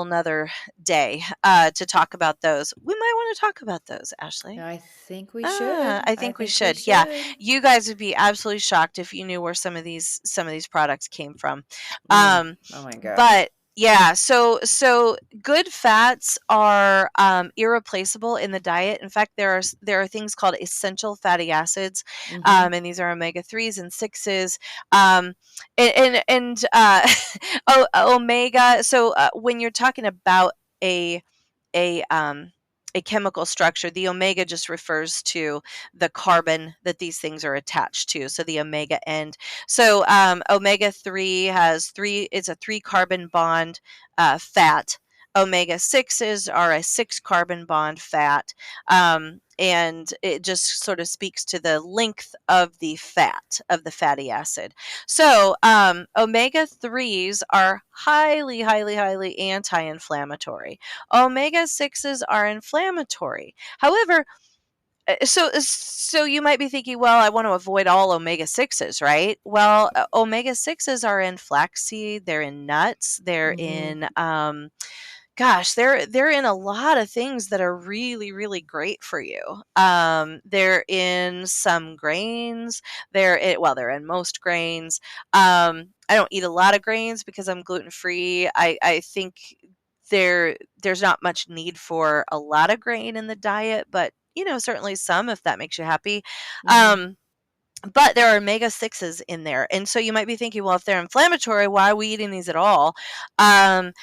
Speaker 1: nother day to talk about those. We might want to talk about those, Ashley.
Speaker 3: I think we should.
Speaker 1: I
Speaker 3: I
Speaker 1: think we
Speaker 3: think we
Speaker 1: should. Yeah,
Speaker 3: should.
Speaker 1: you guys would be absolutely shocked if you knew where some of these products came from.
Speaker 3: Mm.
Speaker 1: Um,
Speaker 3: Oh my gosh.
Speaker 1: but yeah, so good fats are irreplaceable in the diet. In fact, there are things called essential fatty acids,
Speaker 3: Mhm.
Speaker 1: and these are omega 3s and 6s, and omega. So when you're talking about a a um, a chemical structure, the omega just refers to the carbon that these things are attached to. So the omega end. So omega 3 has three. It's a 3 carbon bond fat. Omega 6s are a 6 carbon bond fat. And it just sort of speaks to the length of the fat, of the fatty acid. So omega 3s are highly, highly, highly anti-inflammatory. Omega 6s are inflammatory. However, so you might be thinking, well, I want to avoid all omega 6s, right? Well, omega 6s are in flaxseed, they're in nuts, they're
Speaker 3: Mhm.
Speaker 1: in gosh, they're in a lot of things that are really, really great for you. They're in some grains. They're in most grains. I don't eat a lot of grains because I'm gluten free. I think there's not much need for a lot of grain in the diet, but certainly some if that makes you happy.
Speaker 3: Mhm.
Speaker 1: Um, but there are omega 6s in there. And so you might be thinking, well, if they're inflammatory, why are we eating these at all? Um,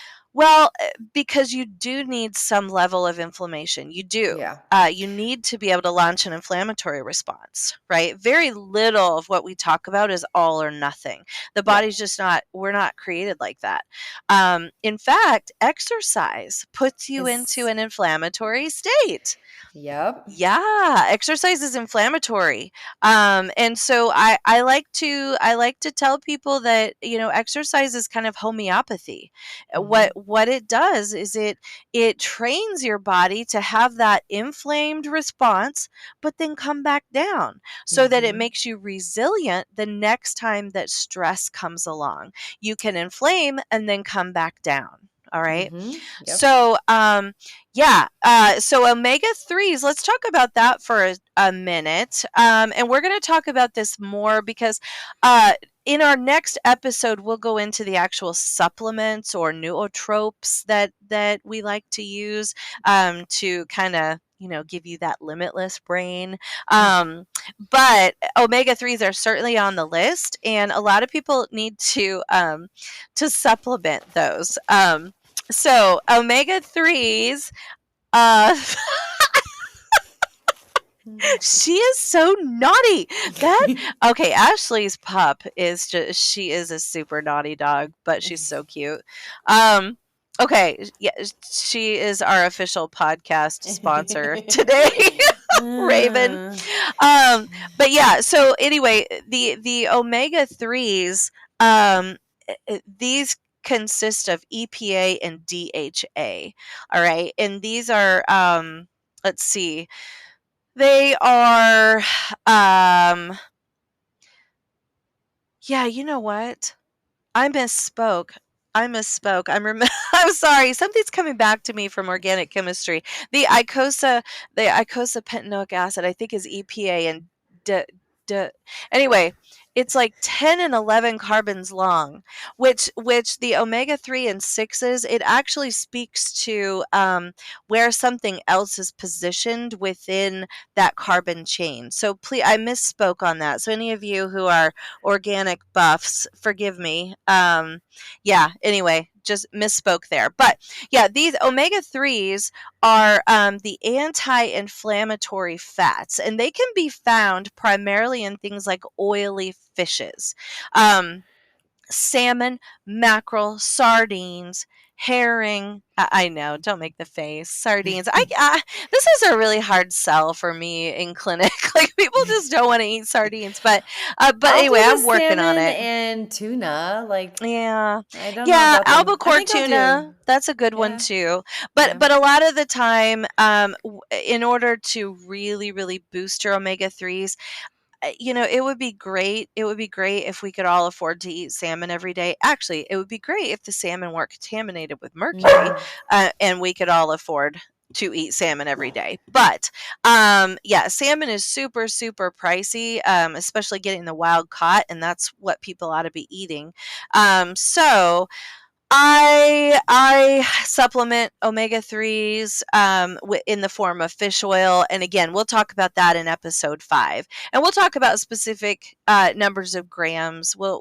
Speaker 1: because you do need some level of inflammation. You do.
Speaker 3: Yeah.
Speaker 1: You need to be able to launch an inflammatory response, right? Very little of what we talk about is all or nothing. The
Speaker 3: Yeah.
Speaker 1: body's just not, we're not created like that. In fact, exercise puts you into
Speaker 3: Is
Speaker 1: an inflammatory state.
Speaker 3: Yep.
Speaker 1: Yeah, exercise is inflammatory. And so I like to tell people that, exercise is kind of homeopathy. What
Speaker 3: Mhm.
Speaker 1: what it does is it trains your body to have that inflamed response, but then come back down so that it
Speaker 3: Mhm.
Speaker 1: makes you resilient the next time that stress comes along. You can inflame and then come back down. All right.
Speaker 3: Mhm. Yep.
Speaker 1: So, yeah. So omega 3s. Let's talk about that for a minute. And we're going to talk about this more because in our next episode, we'll go into the actual supplements or nootropes that we like to use to kind of give you that limitless brain. But omega 3s are certainly on the list, and a lot of people need to supplement those. So omega 3s, uh, she is so naughty. That okay, Ashley's pup is just she is a super naughty dog, but she's so cute. Um okay, yeah, she is our official podcast sponsor today. Raven.
Speaker 3: Uh,
Speaker 1: But yeah, so anyway, the omega 3s, these consist of EPA and DHA. All right. And these are, let's see, they are, yeah, you know what? I misspoke. I'm sorry. Something's coming back to me from organic chemistry. The icosapentaenoic acid, I think, is EPA and d, d, anyway, it's like 10 and 11 carbons long, which the omega 3 and 6s, it actually speaks to where something else is positioned within that carbon chain. So please, I misspoke on that. So any of you who are organic buffs, forgive me. Yeah, anyway, just misspoke there. But yeah, these omega 3s are the anti inflammatory fats, and they can be found primarily in things like oily fishes. Salmon, mackerel, sardines, herring. I know, don't make the face. Sardines. This is a really hard sell for me in clinic. Like people just don't want to eat sardines, but
Speaker 3: I'll
Speaker 1: anyway,
Speaker 3: do the
Speaker 1: I'm working on
Speaker 3: salmon
Speaker 1: it.
Speaker 3: and tuna. Like,
Speaker 1: Yeah.
Speaker 3: I don't know
Speaker 1: Yeah,
Speaker 3: about them. I
Speaker 1: albacore
Speaker 3: think I'll do.
Speaker 1: tuna, that's a good one
Speaker 3: Yeah,
Speaker 1: too.
Speaker 3: yeah.
Speaker 1: But a lot of the time, in order to really, really boost your omega 3s, it would be great if we could all afford to eat salmon every day. Actually, it would be great if the salmon weren't contaminated with mercury,
Speaker 3: Mhm.
Speaker 1: and we could all afford to eat salmon every day. But yeah, salmon is super, super pricey, especially getting the wild caught, and that's what people ought to be eating. So I supplement omega 3s in the form of fish oil, and again, we'll talk about that in episode 5, and we'll talk about specific numbers of grams. We'll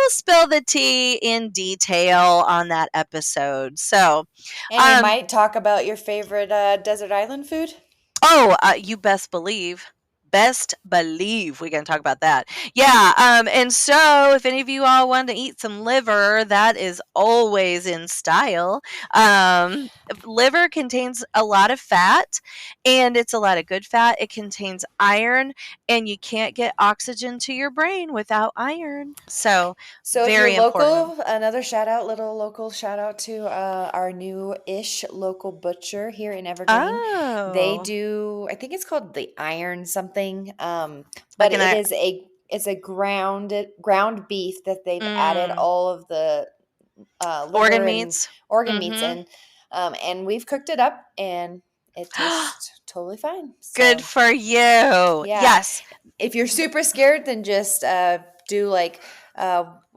Speaker 1: spill the tea in detail on that episode. So,
Speaker 3: And we
Speaker 1: um,
Speaker 3: might talk about your favorite desert island food.
Speaker 1: oh, you best believe. Best believe we can talk about that. Yeah. And so if any of you all want to eat some liver, that is always in style. Liver contains a lot of fat, and it's a lot of good fat. It contains iron, and you can't get oxygen to your brain without iron. So
Speaker 3: So if you're
Speaker 1: very important.
Speaker 3: local, little local shout out to our new-ish local butcher here in Evergreen. They
Speaker 1: Oh,
Speaker 3: do, I think it's called the Iron something, but
Speaker 1: like an
Speaker 3: it's a ground beef that they've added
Speaker 1: mm,
Speaker 3: all of the liver
Speaker 1: organ
Speaker 3: and
Speaker 1: meats.
Speaker 3: organ meats
Speaker 1: Mm-hmm.
Speaker 3: in, and we've cooked it up, and it tastes totally fine.
Speaker 1: Good
Speaker 3: So
Speaker 1: for you.
Speaker 3: yeah,
Speaker 1: Yes.
Speaker 3: if you're super scared, then just do like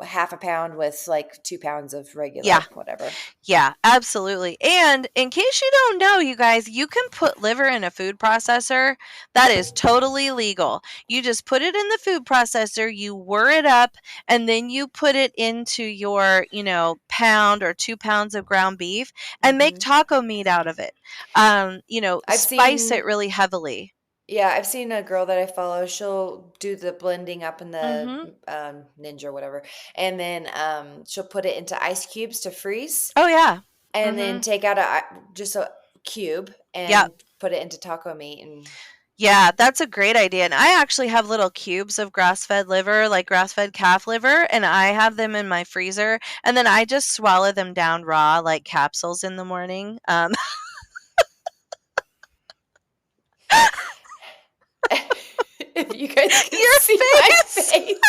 Speaker 3: half a pound with like 2 pounds of
Speaker 1: Yeah.
Speaker 3: regular whatever.
Speaker 1: Yeah, absolutely. And in case you don't know, you guys, you can put liver in a food processor. That is totally legal. You just put it in the food processor, you whir it up, and then you put it into your, pound or 2 pounds of ground beef and make
Speaker 3: Hmm.
Speaker 1: taco meat out of it.
Speaker 3: I've
Speaker 1: Spice it
Speaker 3: seen,
Speaker 1: really heavily.
Speaker 3: yeah, I've seen a girl that I follow. She'll do the blending up in the
Speaker 1: Mm-hmm.
Speaker 3: Ninja or whatever, and then she'll put it into ice cubes to freeze,
Speaker 1: Oh, yeah.
Speaker 3: and then
Speaker 1: Mm-hmm.
Speaker 3: take out just a cube
Speaker 1: Yep.
Speaker 3: and put it into taco meat. And
Speaker 1: Yeah, that's a great idea. And I actually have little cubes of grass-fed liver, like grass-fed calf liver, and I have them in my freezer. And then I just swallow them down raw, like capsules in the morning.
Speaker 3: if you guys can
Speaker 1: Your
Speaker 3: see my
Speaker 1: face!
Speaker 3: face.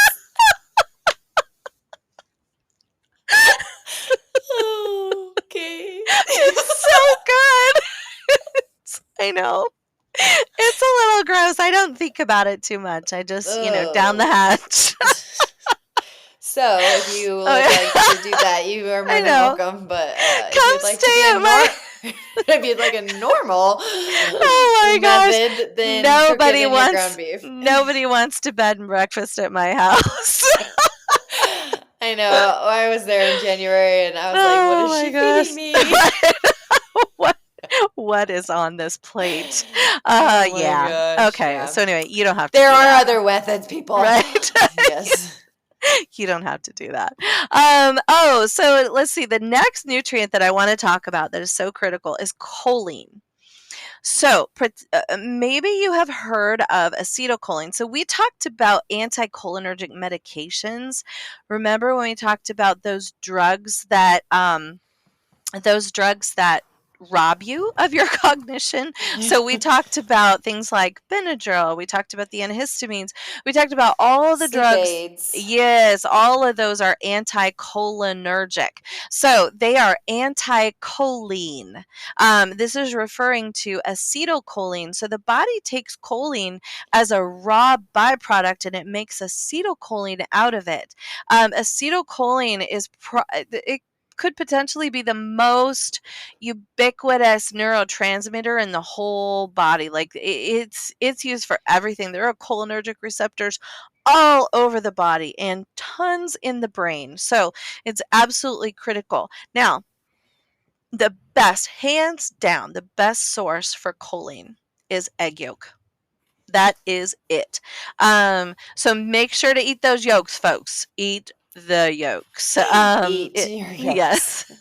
Speaker 3: Oh, okay.
Speaker 1: It's so good. I know. It's a little gross. I don't think about it too much. I just, down the
Speaker 3: Oh.
Speaker 1: hatch.
Speaker 3: So, if you would
Speaker 1: Oh,
Speaker 3: like
Speaker 1: yeah.
Speaker 3: to do that, you are more
Speaker 1: I
Speaker 3: than
Speaker 1: know.
Speaker 3: welcome. But if
Speaker 1: Come
Speaker 3: you'd like to be
Speaker 1: stay
Speaker 3: a
Speaker 1: at my
Speaker 3: if you'd like a normal
Speaker 1: Oh my gosh.
Speaker 3: method, then cook it in your ground beef.
Speaker 1: Nobody wants to bed and breakfast at my house.
Speaker 3: I know. I was there in January, and I was like, "What
Speaker 1: Oh
Speaker 3: is
Speaker 1: my
Speaker 3: she feeding
Speaker 1: gosh.
Speaker 3: me?"
Speaker 1: what what is on this plate?
Speaker 3: Oh my
Speaker 1: Yeah.
Speaker 3: gosh!
Speaker 1: Okay.
Speaker 3: Yeah,
Speaker 1: So anyway, you don't have to
Speaker 3: there
Speaker 1: do
Speaker 3: are
Speaker 1: that.
Speaker 3: other methods, people.
Speaker 1: Right?
Speaker 3: Yes.
Speaker 1: You don't have to do that. So let's see. The next nutrient that I want to talk about that is so critical is choline. So, maybe you have heard of acetylcholine. So, we talked about anticholinergic medications. Remember when we talked about those drugs that rob you of your cognition? So we talked about things like Benadryl, we talked about the antihistamines, we talked about all the
Speaker 3: Sleep
Speaker 1: drugs.
Speaker 3: aids.
Speaker 1: Yes, all of those are anticholinergic. So they are anticholine. This is referring to acetylcholine. So the body takes choline as a raw byproduct and it makes acetylcholine out of it. Acetylcholine it could potentially be the most ubiquitous neurotransmitter in the whole body. Like it's used for everything. There are cholinergic receptors all over the body and tons in the brain. So it's absolutely critical. Now, the best, hands down, the best source for choline is egg yolk. That is it. So make sure to eat those yolks, folks. Eat the yolks.
Speaker 3: Eat your yolks.
Speaker 1: Yes.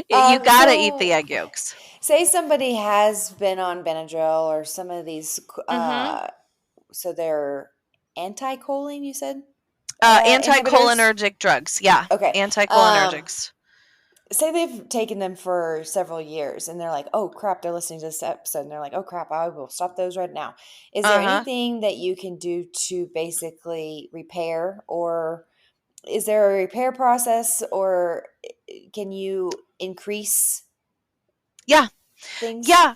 Speaker 1: You gotta eat the
Speaker 3: So
Speaker 1: egg yolks.
Speaker 3: say somebody has been on Benadryl or some of these,
Speaker 1: Mm-hmm.
Speaker 3: so they're anticholine, you said? Inhibitors?
Speaker 1: Anticholinergic drugs. Yeah.
Speaker 3: Okay.
Speaker 1: Anticholinergics.
Speaker 3: Say they've taken them for several years and they're like, oh crap, they're listening to this episode and they're like, oh crap, I will stop those right now. Is there
Speaker 1: Uh-huh.
Speaker 3: anything that you can do to basically repair, or is there a repair process, or can you increase
Speaker 1: Yeah.
Speaker 3: things?
Speaker 1: Yeah,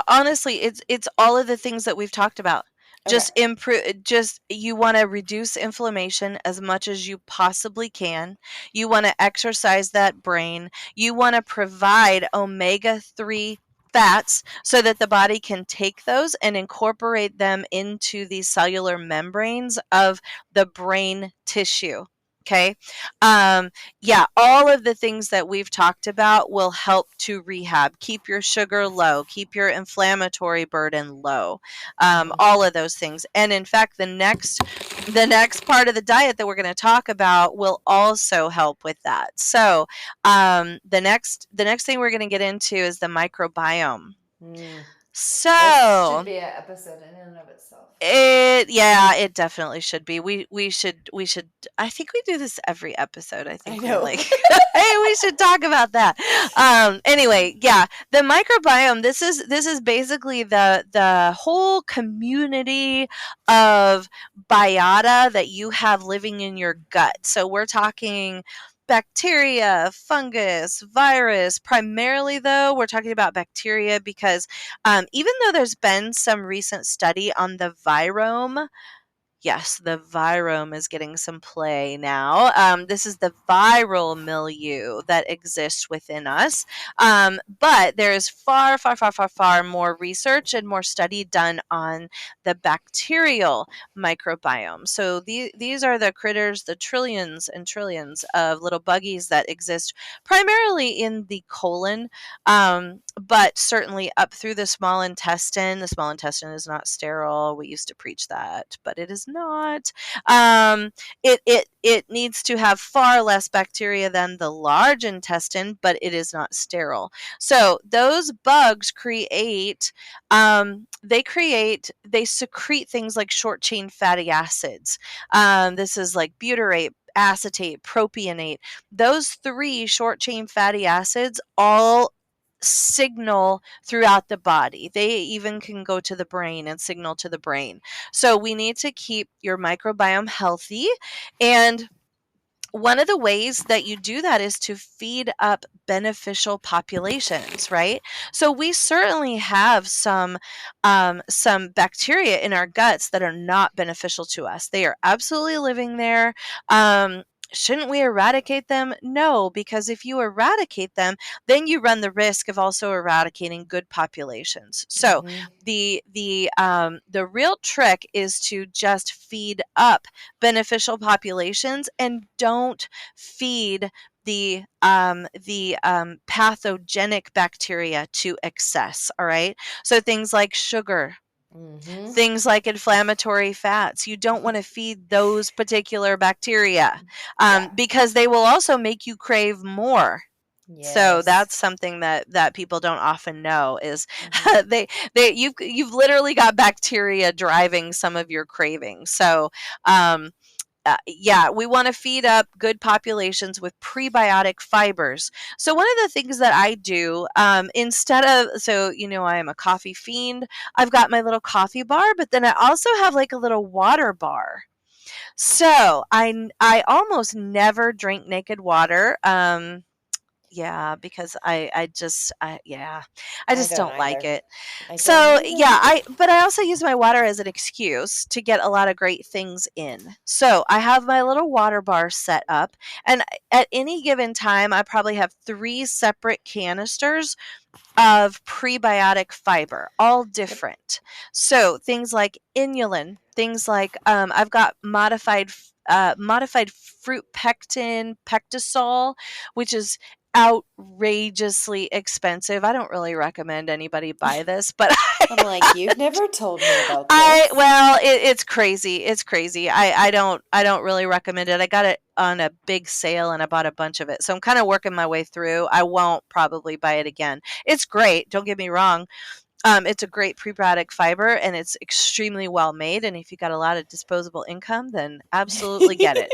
Speaker 1: honestly, it's all of the things that we've talked about.
Speaker 3: Okay.
Speaker 1: Just improve. Just you want to reduce inflammation as much as you possibly can. You want to exercise that brain. You want to provide omega-3 fats so that the body can take those and incorporate them into the cellular membranes of the brain tissue. Okay. Um, yeah, all of the things that we've talked about will help to rehab, keep your sugar low, keep your inflammatory burden low, all of those things. And in fact, the next part of the diet that we're going to talk about will also help with that. So the next thing we're going to get into is the microbiome.
Speaker 3: Mm. This should
Speaker 1: So
Speaker 3: be an episode in and of itself.
Speaker 1: it definitely should be. We should I think we do this every episode. I
Speaker 3: I
Speaker 1: think we're
Speaker 3: know.
Speaker 1: like hey, we should talk about that. Anyway, yeah, the microbiome, this is basically the whole community of biota that you have living in your gut. So we're talking bacteria, fungus, virus. Primarily, though, we're talking about bacteria because even though there's been some recent study on the virome, yes, the virome is getting some play now. This is the viral milieu that exists within us. But there is far, far, far, far, far more research and more study done on the bacterial microbiome. So these are the critters, the trillions and trillions of little buggies that exist primarily in the colon, but certainly up through the small intestine. The small intestine is not sterile. We used to preach that, but it is not. It needs to have far less bacteria than the large intestine, but it is not sterile. So those bugs they secrete things like short chain fatty acids. This is like butyrate, acetate, propionate. Those three short chain fatty acids all signal throughout the body. They even can go to the brain and signal to the brain. So we need to keep your microbiome healthy. And one of the ways that you do that is to feed up beneficial populations, right? So we certainly have some bacteria in our guts that are not beneficial to us. They are absolutely living there. Shouldn't we eradicate them? No, because if you eradicate them, then you run the risk of also eradicating good populations. So the real trick is to just feed up beneficial populations and don't feed the pathogenic bacteria to excess. All right. So things like sugar, things like inflammatory fats, you don't want to feed those particular bacteria
Speaker 3: Yeah.
Speaker 1: because they will also make you crave more. So
Speaker 3: Yes.
Speaker 1: that's something that people don't often know is
Speaker 3: Mhm.
Speaker 1: you've literally got bacteria driving some of your cravings. So yeah, we want to feed up good populations with prebiotic fibers. So one of the things that I do, instead of, so I am a coffee fiend. I've got my little coffee bar, but then I also have like a little water bar. So I almost never drink naked water. Yeah, because I
Speaker 3: I
Speaker 1: just
Speaker 3: don't
Speaker 1: don't like
Speaker 3: either.
Speaker 1: it.
Speaker 3: I don't
Speaker 1: So
Speaker 3: either.
Speaker 1: yeah, I also use my water as an excuse to get a lot of great things in. So I have my little water bar set up, and at any given time, I probably have 3 separate canisters of prebiotic fiber, all
Speaker 3: Yep.
Speaker 1: different. So things like inulin, things like I've got modified fruit pectin, pectisol, which is outrageously expensive. I don't really recommend anybody buy this, but
Speaker 3: I'm like, you've never told me about
Speaker 1: I
Speaker 3: this.
Speaker 1: well, it's crazy. It's crazy. I don't really recommend it. I got it on a big sale and I bought a bunch of it. So I'm kind of working my way through. I won't probably buy it again. It's great, don't get me wrong. It's a great prebiotic fiber and it's extremely well made. And if you got a lot of disposable income, then absolutely get it.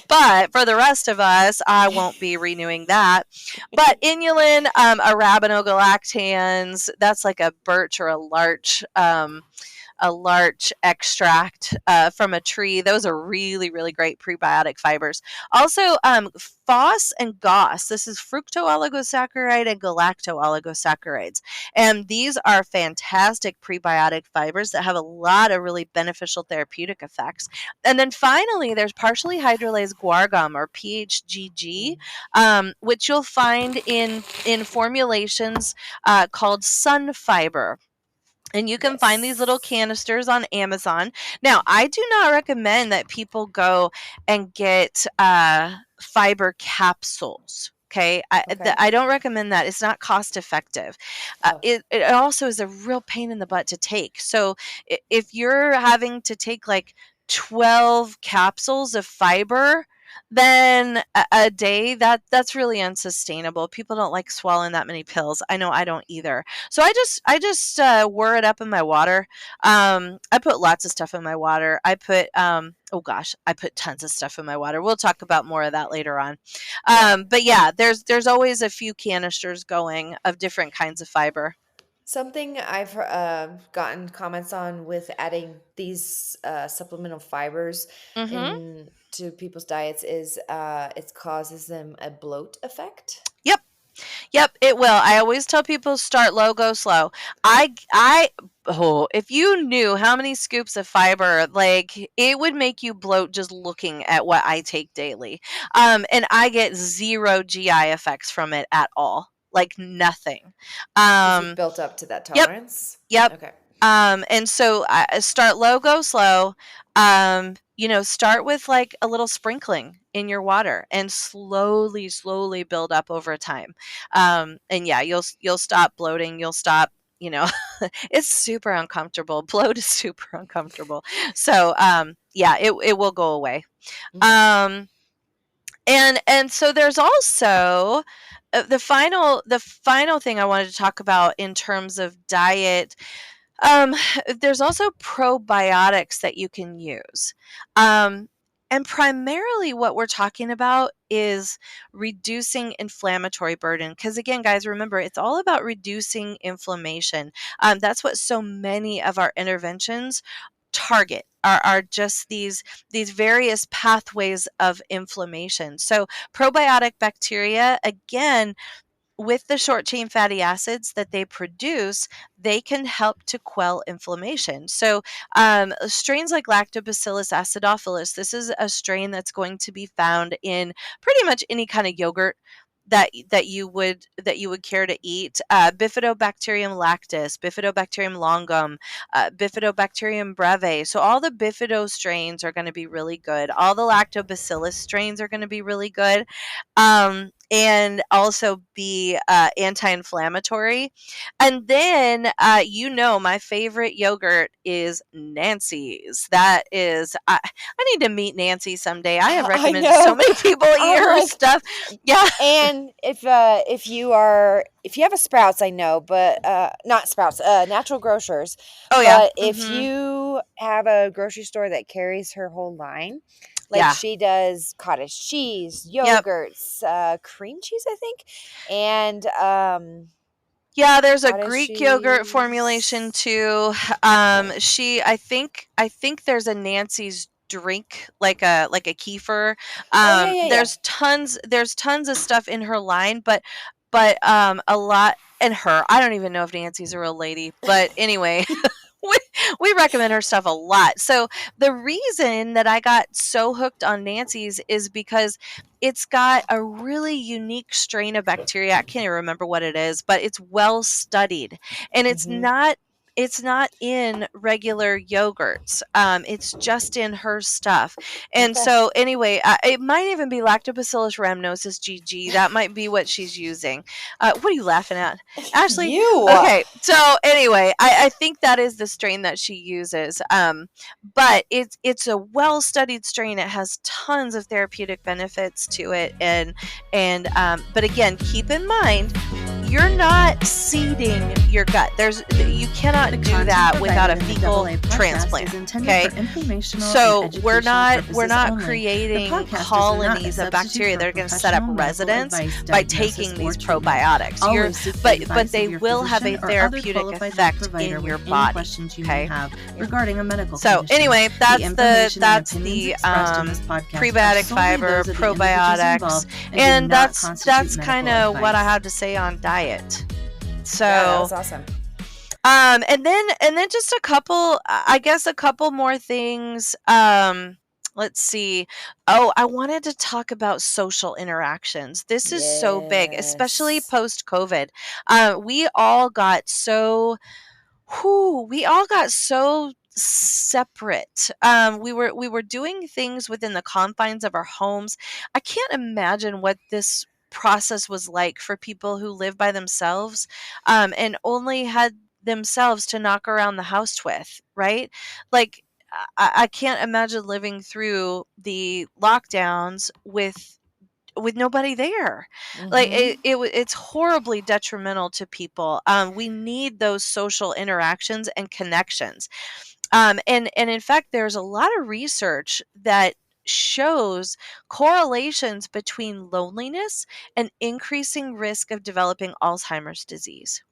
Speaker 1: But for the rest of us, I won't be renewing that. But inulin, arabinogalactans, that's like a birch or a larch extract from a tree. Those are really, really great prebiotic fibers. Also, FOS and GOS. This is fructoooligosaccharide and galactooligosaccharides. And these are fantastic prebiotic fibers that have a lot of really beneficial therapeutic effects. And then finally, there's partially hydrolyzed guar gum or PHGG,
Speaker 3: Mm.
Speaker 1: which you'll find in formulations called sun fiber, and you can find these little
Speaker 3: Yes.
Speaker 1: canisters on Amazon. Now, I do not recommend that people go and get fiber capsules. Okay,
Speaker 3: Okay.
Speaker 1: I don't recommend that. It's not cost effective.
Speaker 3: Oh.
Speaker 1: It also is a real pain in the butt to take. So if you're having to take like 12 capsules of fiber, then a day, that's really unsustainable. People don't like swallowing that many pills. I know I don't either. So I just whir it up in my water. I put lots of stuff in my water. Oh gosh, I put tons of stuff in my water. We'll talk about more of that later on.
Speaker 3: Yeah.
Speaker 1: But yeah, there's always a few canisters going of different kinds of fiber.
Speaker 3: Something I've gotten comments on with adding these supplemental fibers
Speaker 1: Mm-hmm.
Speaker 3: into people's diets is it causes them a bloat effect.
Speaker 1: Yep. Yep, it will. I always tell people start low, go slow. Oh, if you knew how many scoops of fiber, like it would make you bloat just looking at what I take daily. And I get zero GI effects from it at all, like nothing.
Speaker 3: Because you've
Speaker 1: Um,
Speaker 3: built up to that
Speaker 1: yep,
Speaker 3: tolerance.
Speaker 1: yep.
Speaker 3: Okay.
Speaker 1: And so start low, go slow. Start with like a little sprinkling in your water and slowly, slowly build up over time. And yeah, you'll stop bloating. You'll stop. It's super uncomfortable. Bloat is super uncomfortable. So yeah, it will go away.
Speaker 3: Okay.
Speaker 1: Um, and so there's also the final thing I wanted to talk about in terms of diet. um, there's also probiotics that you can use. Um, and primarily what we're talking about is reducing inflammatory burden. Because again, guys, remember, it's all about reducing inflammation. That's what so many of our interventions target are just these various pathways of inflammation. So probiotic bacteria, again, with the short chain fatty acids that they produce, they can help to quell inflammation. So, strains like Lactobacillus acidophilus, this is a strain that's going to be found in pretty much any kind of yogurt that you would care to eat. Bifidobacterium lactis, Bifidobacterium longum, Bifidobacterium breve. So all the Bifido strains are going to be really good. All the Lactobacillus strains are going to be really good. and also be anti-inflammatory. And then, my favorite yogurt is Nancy's. That is, I need to meet Nancy someday. I have
Speaker 3: I
Speaker 1: recommended so
Speaker 3: know.
Speaker 1: many people eat
Speaker 3: I'm
Speaker 1: her
Speaker 3: like,
Speaker 1: stuff. Yeah.
Speaker 3: and if you have a Sprouts, I know, but not Sprouts, Natural Grocers.
Speaker 1: Oh yeah.
Speaker 3: But if
Speaker 1: Hmm.
Speaker 3: you have a grocery store that carries her whole line, like
Speaker 1: Yeah.
Speaker 3: she does cottage cheese,
Speaker 1: Yep.
Speaker 3: yogurts, cream cheese, I think, and
Speaker 1: Yeah, there's a
Speaker 3: cottage
Speaker 1: Greek yogurt formulation
Speaker 3: cheese.
Speaker 1: too.
Speaker 3: Okay.
Speaker 1: I think there's a Nancy's drink, like a kefir.
Speaker 3: Oh yeah, yeah, yeah.
Speaker 1: There's tons of stuff in her line, but a lot in her. I don't even know if Nancy's a real lady, but anyway, we, we recommend her stuff a lot. So the reason that I got so hooked on Nancy's is because it's got a really unique strain of bacteria. I can't even remember what it is, but it's well studied, and
Speaker 3: Hmm.
Speaker 1: it's not in regular yogurts. It's just in her stuff. And
Speaker 3: Okay.
Speaker 1: so anyway, it might even be Lactobacillus rhamnosus GG. That might be what she's using. What are you laughing at, Ashley?
Speaker 3: You.
Speaker 1: Okay, so anyway, I think that is the strain that she uses. But it's a well studied strain. It has tons of therapeutic benefits to it, and but again, keep in mind, you're not seeding your gut. You cannot do that without a fecal transplant. Okay, so we're not creating colonies of bacteria that are going to set up residence by taking these probiotics. But they will have a therapeutic effect in your body. Okay. So anyway, that's the prebiotic fiber, probiotics, and that's kind of what I have to say on diet. So
Speaker 3: Yeah, that was awesome.
Speaker 1: And then just a couple more things. Let's see. Oh, I wanted to talk about social interactions. This is so big, especially
Speaker 3: Yes.
Speaker 1: post COVID. We all got so separate. We were doing things within the confines of our homes. I can't imagine what this process was like for people who live by themselves, and only had themselves to knock around the house with, right? Like, I can't imagine living through the lockdowns with nobody there. Like,
Speaker 3: Mm-hmm.
Speaker 1: it's horribly detrimental to people. We need those social interactions and connections. And in fact, there's a lot of research that shows correlations between loneliness and increasing risk of developing Alzheimer's disease.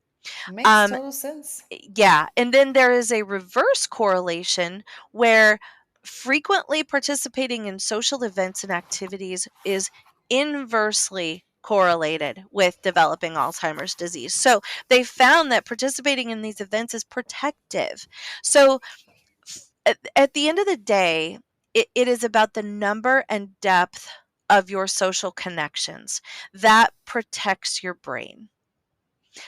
Speaker 3: Makes
Speaker 1: Um,
Speaker 3: total sense.
Speaker 1: yeah, and then there is a reverse correlation where frequently participating in social events and activities is inversely correlated with developing Alzheimer's disease. So they found that participating in these events is protective. So at the end of the day, it is about the number and depth of your social connections that protects your brain.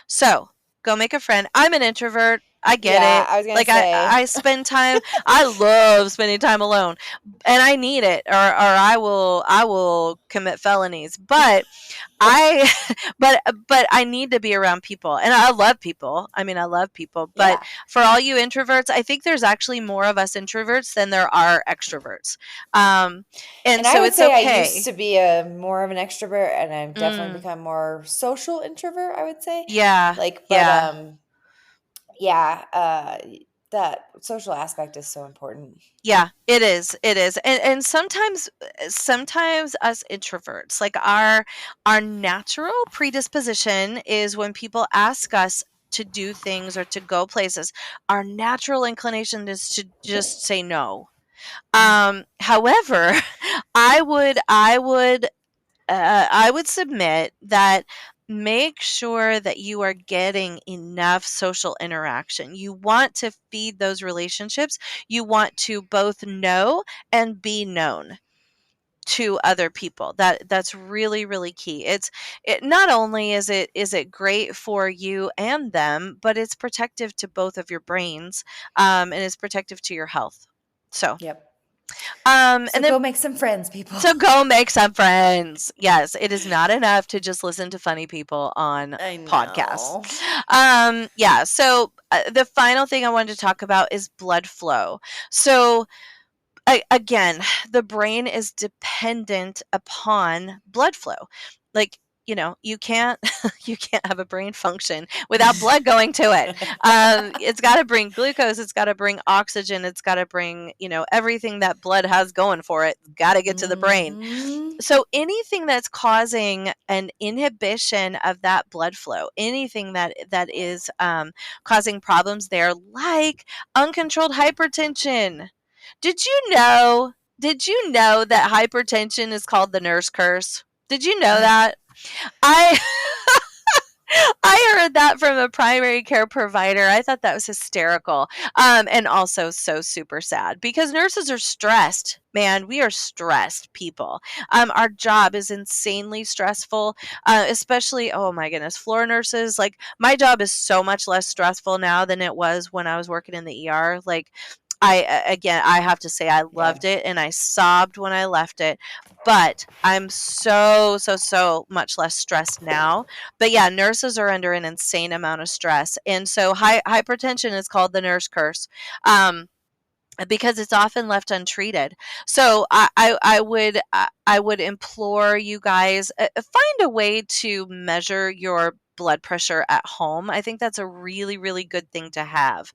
Speaker 1: So go make a friend. I'm an introvert. I get
Speaker 3: Yeah,
Speaker 1: it.
Speaker 3: I was gonna
Speaker 1: Like, I,
Speaker 3: say.
Speaker 1: I spend time. I love spending time alone, and I need it, or I will commit felonies. I but I need to be around people, and I love people. I mean, I love people, but
Speaker 3: Yeah.
Speaker 1: for all you introverts, I think there's actually more of us introverts than there are extroverts. And
Speaker 3: And I
Speaker 1: so
Speaker 3: would
Speaker 1: it's
Speaker 3: say I used
Speaker 1: okay.
Speaker 3: to be a more of an extrovert, and I've definitely
Speaker 1: Mm,
Speaker 3: become more social introvert, I would say.
Speaker 1: yeah,
Speaker 3: Like, but
Speaker 1: yeah.
Speaker 3: yeah, that social aspect is so important.
Speaker 1: Yeah, it is. It is. And sometimes us introverts, like, our natural predisposition is when people ask us to do things or to go places, our natural inclination is to just say no. However, I would submit that make sure that you are getting enough social interaction. You want to feed those relationships. You want to both know and be known to other people. That's really, really key. It not only is it great for you and them, but it's protective to both of your brains, and it's protective to your health. So
Speaker 3: Yep. So
Speaker 1: And then
Speaker 3: go make some friends, people.
Speaker 1: so go make some friends. Yes, it is not enough to just listen to funny people on
Speaker 3: I
Speaker 1: podcasts.
Speaker 3: know.
Speaker 1: Yeah. So the final thing I wanted to talk about is blood flow. So again, the brain is dependent upon blood flow. Like, you can't you can't have a brain function without blood going to it. It's got to bring glucose, it's got to bring oxygen, it's got to bring, everything that blood has going for it. Got to get to the brain.
Speaker 3: Mhm.
Speaker 1: So anything that's causing an inhibition of that blood flow, anything that is causing problems there, like uncontrolled hypertension. Did you know? Did you know that hypertension is called the nurse curse? Did you know that? I I heard that from a primary care provider. I thought that was hysterical. And also so super sad because nurses are stressed. Man, we are stressed people. Our job is insanely stressful, especially, oh my goodness, floor nurses. Like, my job is so much less stressful now than it was when I was working in the ER. Like, again, I have to say I
Speaker 3: Yeah.
Speaker 1: loved it and I sobbed when I left it, but I'm so, so, so much less stressed now. But yeah, nurses are under an insane amount of stress, and so hypertension is called the nurse curse. Because it's often left untreated. So I would implore you guys, find a way to measure your blood pressure at home. I think that's a really, really good thing to have.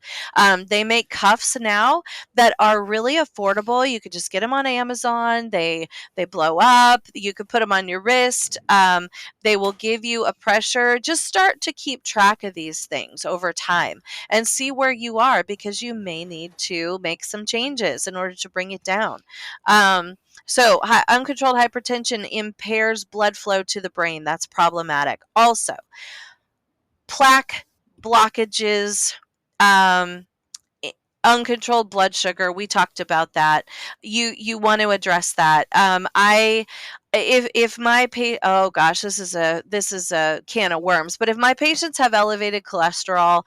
Speaker 1: They make cuffs now that are really affordable. You could just get them on Amazon. They blow up. You could put them on your wrist. They will give you a pressure. Just start to keep track of these things over time and see where you are, because you may need to make some changes in order to bring it down. So, uncontrolled hypertension impairs blood flow to the brain. That's problematic. Also, plaque blockages, um, uncontrolled blood sugar. We talked about that. You want to address that. I if my oh gosh, this is a can of worms. But if my patients have elevated cholesterol,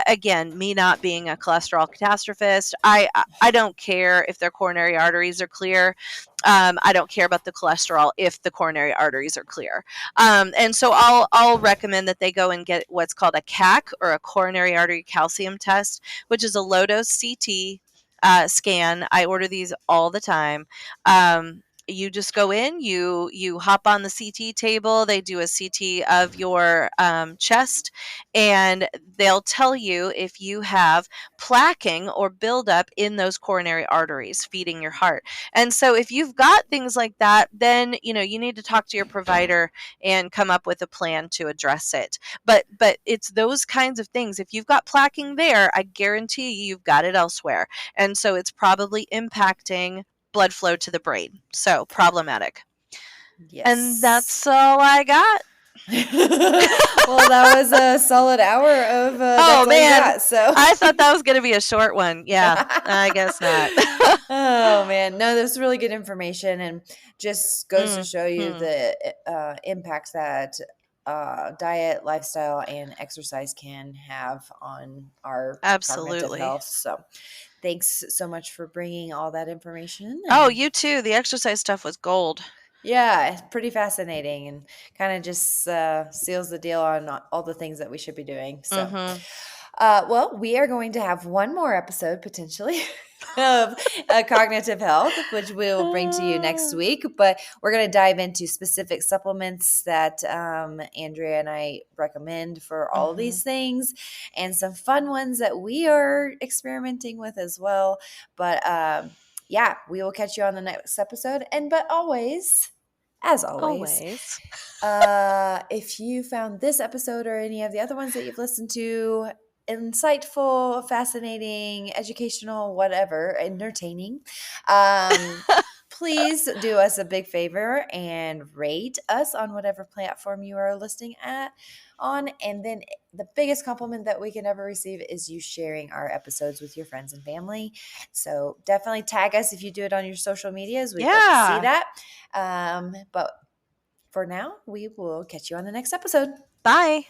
Speaker 1: again, me not being a cholesterol catastrophist, I don't care if their coronary arteries are clear. I don't care about the cholesterol if the coronary arteries are clear. And so I'll recommend that they go and get what's called a CAC, or a coronary artery calcium test, which is a low dose CT scan. I order these all the time. You just go in, you hop on the CT table, they do a CT of your chest, and they'll tell you if you have plaquing or buildup in those coronary arteries feeding your heart. And so if you've got things like that, then you need to talk to your provider and come up with a plan to address it. But it's those kinds of things. If you've got plaquing there, I guarantee you've got it elsewhere. And so it's probably impacting blood flow to the brain. So problematic. And
Speaker 3: Yes.
Speaker 1: that's all I got.
Speaker 3: Well, that was a solid hour of
Speaker 1: Oh
Speaker 3: that's all you
Speaker 1: man,
Speaker 3: got. So
Speaker 1: I thought that was going to be a short one. Yeah, I guess not.
Speaker 3: Oh man, no, that's really good information, and just goes to show you
Speaker 1: Mhm.
Speaker 3: the impact that diet, lifestyle, and exercise can have on our cognitive
Speaker 1: Absolutely.
Speaker 3: health. So, thanks so much for bringing all that information.
Speaker 1: Oh,
Speaker 3: And
Speaker 1: you too. The exercise stuff was gold.
Speaker 3: yeah, it's pretty fascinating, and kind of just seals the deal on all the things that we should be doing. So,
Speaker 1: Mhm.
Speaker 3: well, we are going to have one more episode potentially of cognitive health, which we'll bring to you next week. But we're going to dive into specific supplements that Andrea and I recommend for all of
Speaker 1: Mhm.
Speaker 3: these things, and some fun ones that we are experimenting with as well. But yeah, we will catch you on the next episode. And but always, as always,
Speaker 1: Always.
Speaker 3: if you found this episode or any of the other ones that you've listened to insightful, fascinating, educational, whatever, entertaining, please do us a big favor and rate us on whatever platform you are listening on. And then the biggest compliment that we can ever receive is you sharing our episodes with your friends and family. So definitely tag us if you do it on your social medias. We'd love to see
Speaker 1: Yeah.
Speaker 3: that. But for now, we will catch you on the next episode.
Speaker 1: Bye.